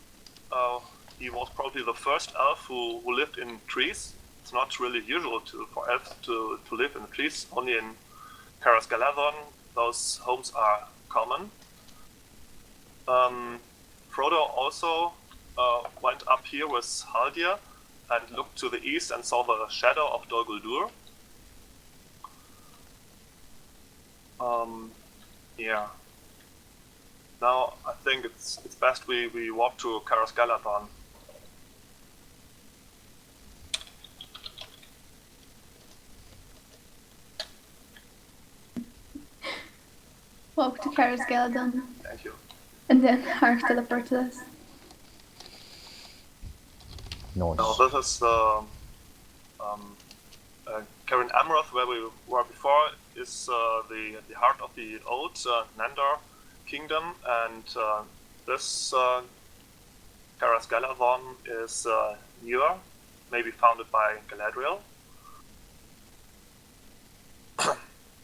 He was probably the first elf who lived in trees. It's not really usual for elves to live in trees. Only in Caras Galadhon those homes are common. Frodo also went up here with Haldir and looked to the east and saw the shadow of Dol Guldur. Now I think it's best we walk to Caras Galadhon. Walk to Caras Galadhon. Thank you. And then Hark teleported us. Nice. Now this is Carin Amroth, where we were before, is the heart of the old Nandor kingdom, and this Caras Galadhon is newer, maybe founded by Galadriel.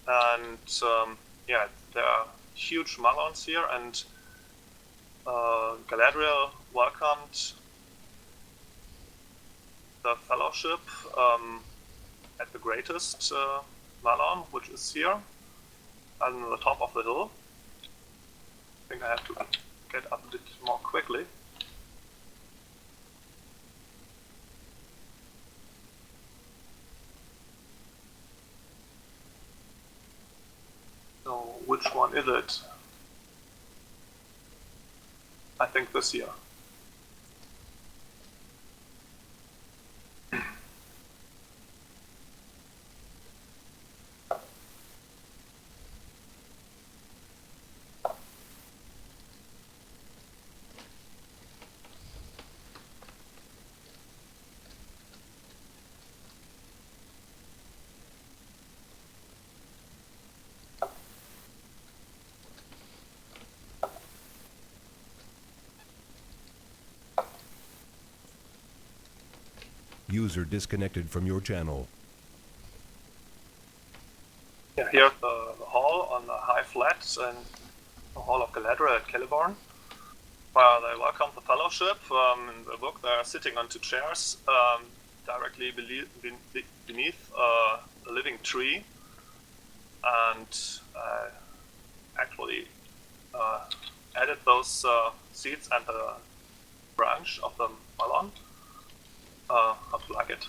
And there are huge Malons here, and Galadriel welcomed the Fellowship at the greatest Malon, which is here, on the top of the hill. I think I have to get up a bit more quickly. So, which one is it? I think this here. User disconnected from your channel. Yeah, here's the hall on the high flats and the hall of Galadriel at Celeborn, where they welcome the Fellowship. In the book, they are sitting on 2 chairs directly beneath a living tree, and actually added those seats and the branch of the Malon. How to like it?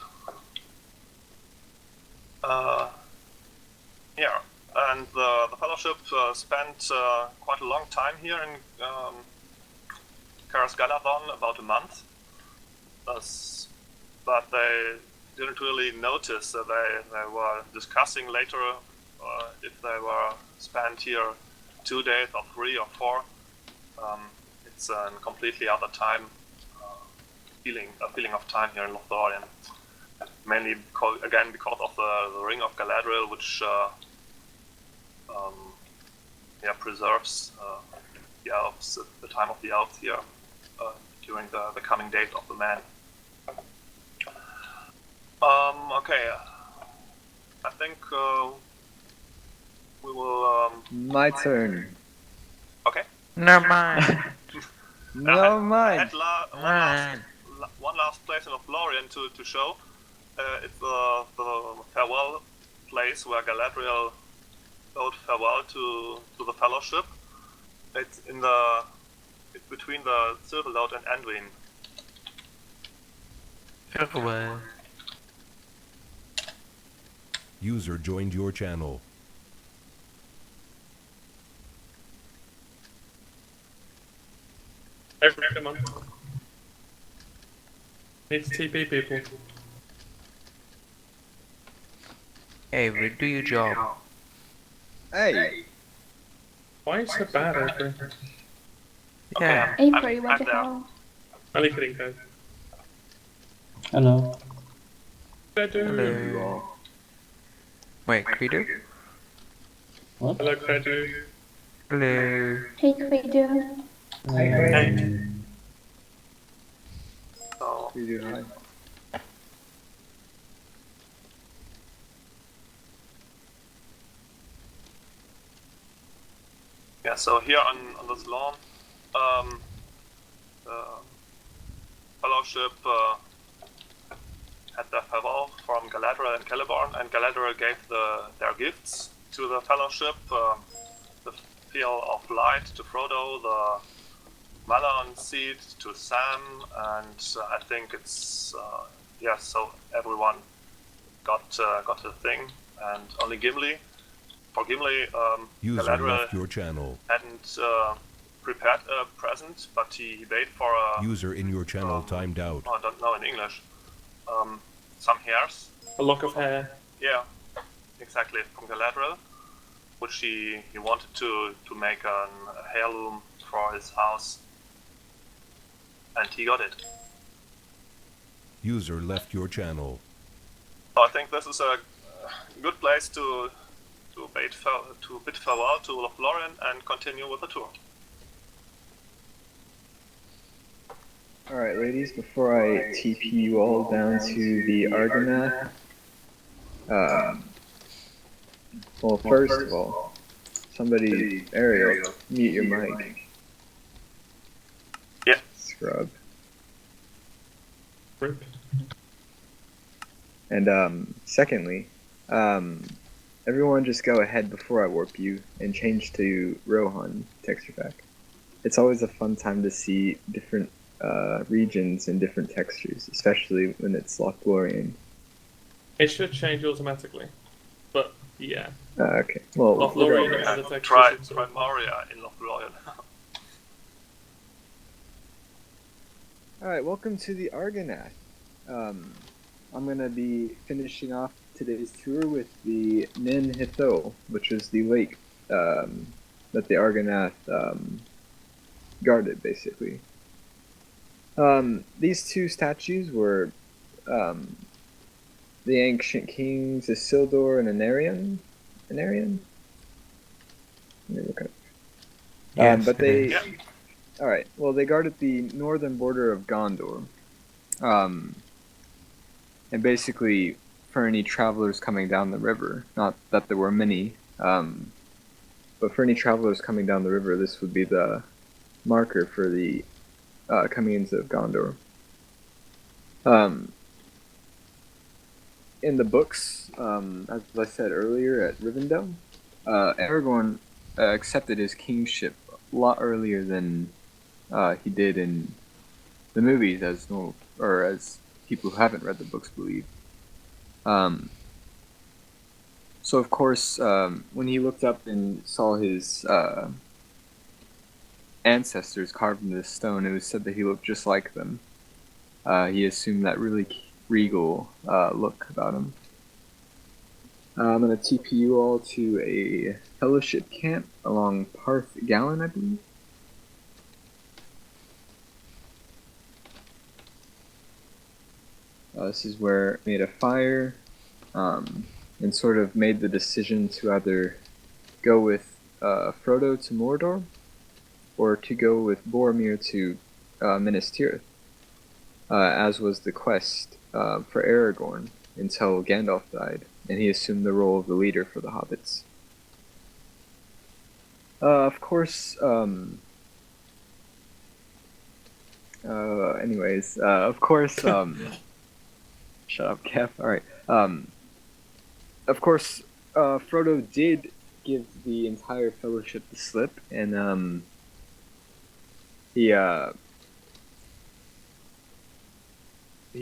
Yeah, and the Fellowship spent quite a long time here in Karas Galadon, about a month. But they didn't really notice that they were discussing later if they were spent here 2 days or 3 or 4. It's a completely other time. A feeling of time here in Lothlorien, mainly because of the Ring of Galadriel, which preserves the elves, the time of the elves here during the coming days of the man. Okay, I think we will. My turn. Okay. No mind. No, mine. One last place in Lothlorien to show. It's the farewell place where Galadriel bade farewell to the Fellowship. It's it's between the Silverlord and Anduin. Farewell. User joined your channel. Come on. Need to TP people. Hey, we do your job. Hey. Why are you so bad, Avery? Yeah. Avery, what the hell? Only kidding, guys. Hello. Hello. Wait, Credo? What? Hello, Credo. Hello. Hey, Credo. Hey. So, We do hi. yeah, so here on this lawn, the Fellowship had their farewell from Galadriel and Celeborn, and Galadriel gave their gifts to the Fellowship, the Field of Light to Frodo, the Malon seed to Sam, and I think it's so everyone got a thing, and only Gimli. For Gimli, User Galadriel left your channel. hadn't prepared a present, but he paid for a. User in your channel timed out. I don't know in English. Some hairs. A lock of hair. Yeah, exactly, from Galadriel, which he wanted to make a heirloom for his house. And he got it. User left your channel. So I think this is a good place to bid farewell to Lothlorien and continue with the tour. Alright, ladies, before I TP you all down to the Argonath, well, first of all, somebody, Ariel, mute your mic. Yeah. Scrub. Rip. And secondly, everyone just go ahead before I warp you and change to Rohan texture pack. It's always a fun time to see different regions and different textures, especially when it's Lothlorien. It should change automatically, but yeah. Okay. Well, Lothlorien regardless. and the textures. Try Moria in Lothlorien. Alright, welcome to the Argonath. I'm gonna be finishing off today's tour with the Nin Hitho, which is the lake that the Argonath guarded, basically. These two statues were the ancient kings Isildur and Anarion. Anarion? Let me look up. Yes, But it they. is. Alright, well, they guarded the northern border of Gondor. And basically, for any travelers coming down the river, not that there were many, but for any travelers coming down the river, this would be the marker for the coming into Gondor. In the books, as I said earlier at Rivendell, Aragorn accepted his kingship a lot earlier than he did in the movies, as normal, or as people who haven't read the books believe. So of course, when he looked up and saw his ancestors carved into stone, it was said that he looked just like them. He assumed that really regal look about him. I'm going to TP you all to a fellowship camp along Parth Gallon, I believe. This is where I made a fire and sort of made the decision to either go with Frodo to Mordor or to go with Boromir to Minas Tirith, as was the quest for Aragorn until Gandalf died, and he assumed the role of the leader for the hobbits. Of course, anyways, of course, shut up, Kev. Alright, of course, Frodo did give the entire fellowship the slip, and he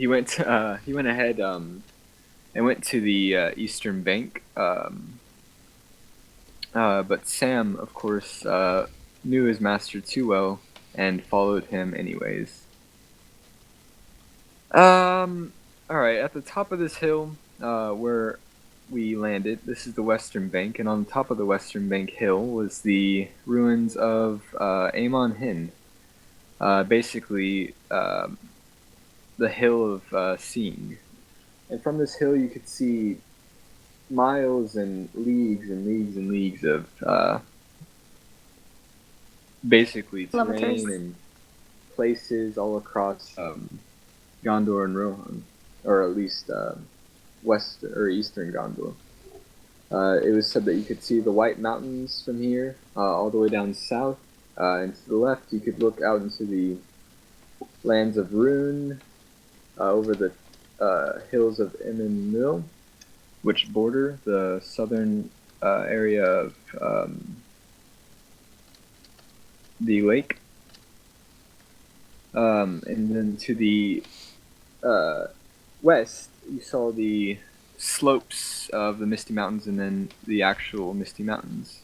went ahead and went to the eastern bank, but Sam, of course, knew his master too well and followed him anyways. Alright, at the top of this hill, where we landed, this is the western bank, and on the top of the western bank hill was the ruins of Amon Hin. Basically, the hill of seeing. And from this hill you could see miles and leagues and leagues and leagues of basically terrain and places all across Gondor and Rohan, or at least west or eastern Gondor. It was said that you could see the White Mountains from here, all the way down south, and to the left you could look out into the lands of Rune, over the hills of Emyn Muil, which border the southern area of the lake. And then to the west, you saw the slopes of the Misty Mountains and then the actual Misty Mountains.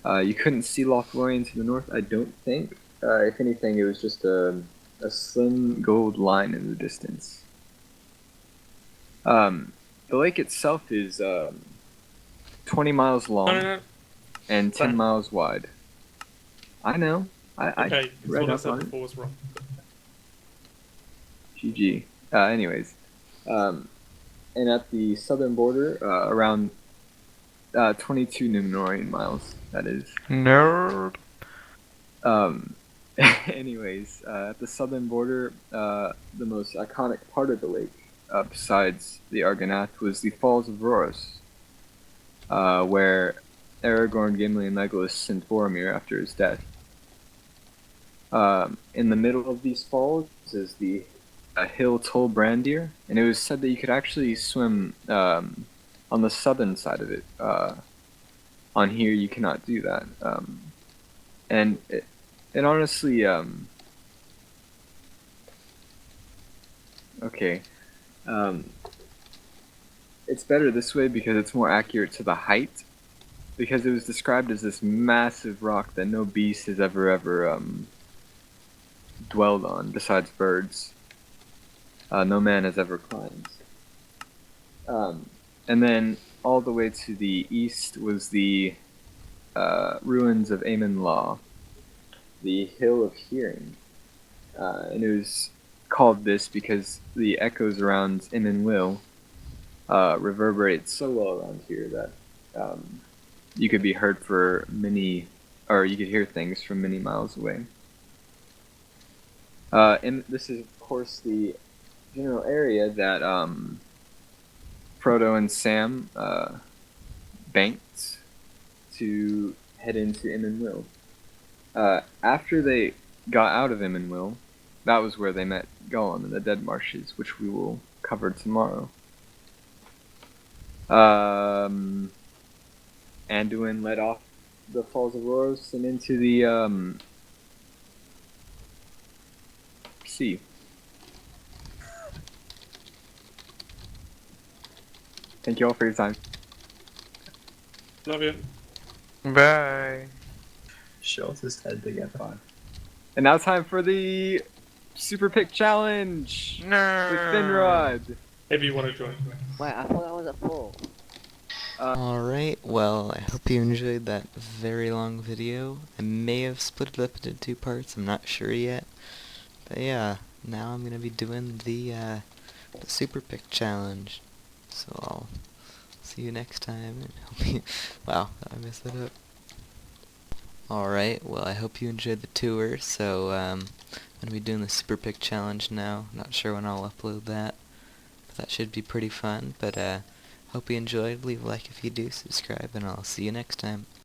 You couldn't see Lothlorien to the north, I don't think. If anything, it was just a slim gold line in the distance. The lake itself is 20 miles long and 10 miles wide. I know. I read up on it. Was wrong. GG. Anyways, and at the southern border, around 22 Numenorean miles, that is. Nerd. Anyways, at the southern border, the most iconic part of the lake, besides the Argonath, was the Falls of Rhoros, where Aragorn, Gimli, and Legolas sent Boromir after his death. In the middle of these falls is the a hill toll brandier, and it was said that you could actually swim on the southern side of it. On here, you cannot do that. And it honestly, okay, it's better this way because it's more accurate to the height. Because it was described as this massive rock that no beast has ever dwelled on besides birds. No man has ever climbed. And then all the way to the east was the ruins of Amen Law, the Hill of Hearing. And it was called this because the echoes around Amen Will reverberate so well around here that you could be heard for or you could hear things from many miles away. And this is, of course, the general area that Frodo and Sam banked to head into Imminwil. After they got out of Imminwil, that was where they met Gollum in the Dead Marshes, which we will cover tomorrow. Anduin led off the Falls of Rhoros and into the sea. Thank you all for your time. Love you. Bye. Schultz his head to get fun. And now time for the Super Pick Challenge with Finrod. Maybe you want to join. Wait, I thought that was at 4. Alright, well, I hope you enjoyed that very long video. I may have split it up into 2 parts, I'm not sure yet. But yeah, now I'm gonna be doing the Super Pick Challenge. So I'll see you next time, and hope you... Wow, I messed that up. Alright, well, I hope you enjoyed the tour, so I'm gonna be doing the Super Pick Challenge now. Not sure when I'll upload that, but that should be pretty fun. But hope you enjoyed. Leave a like if you do, subscribe, and I'll see you next time.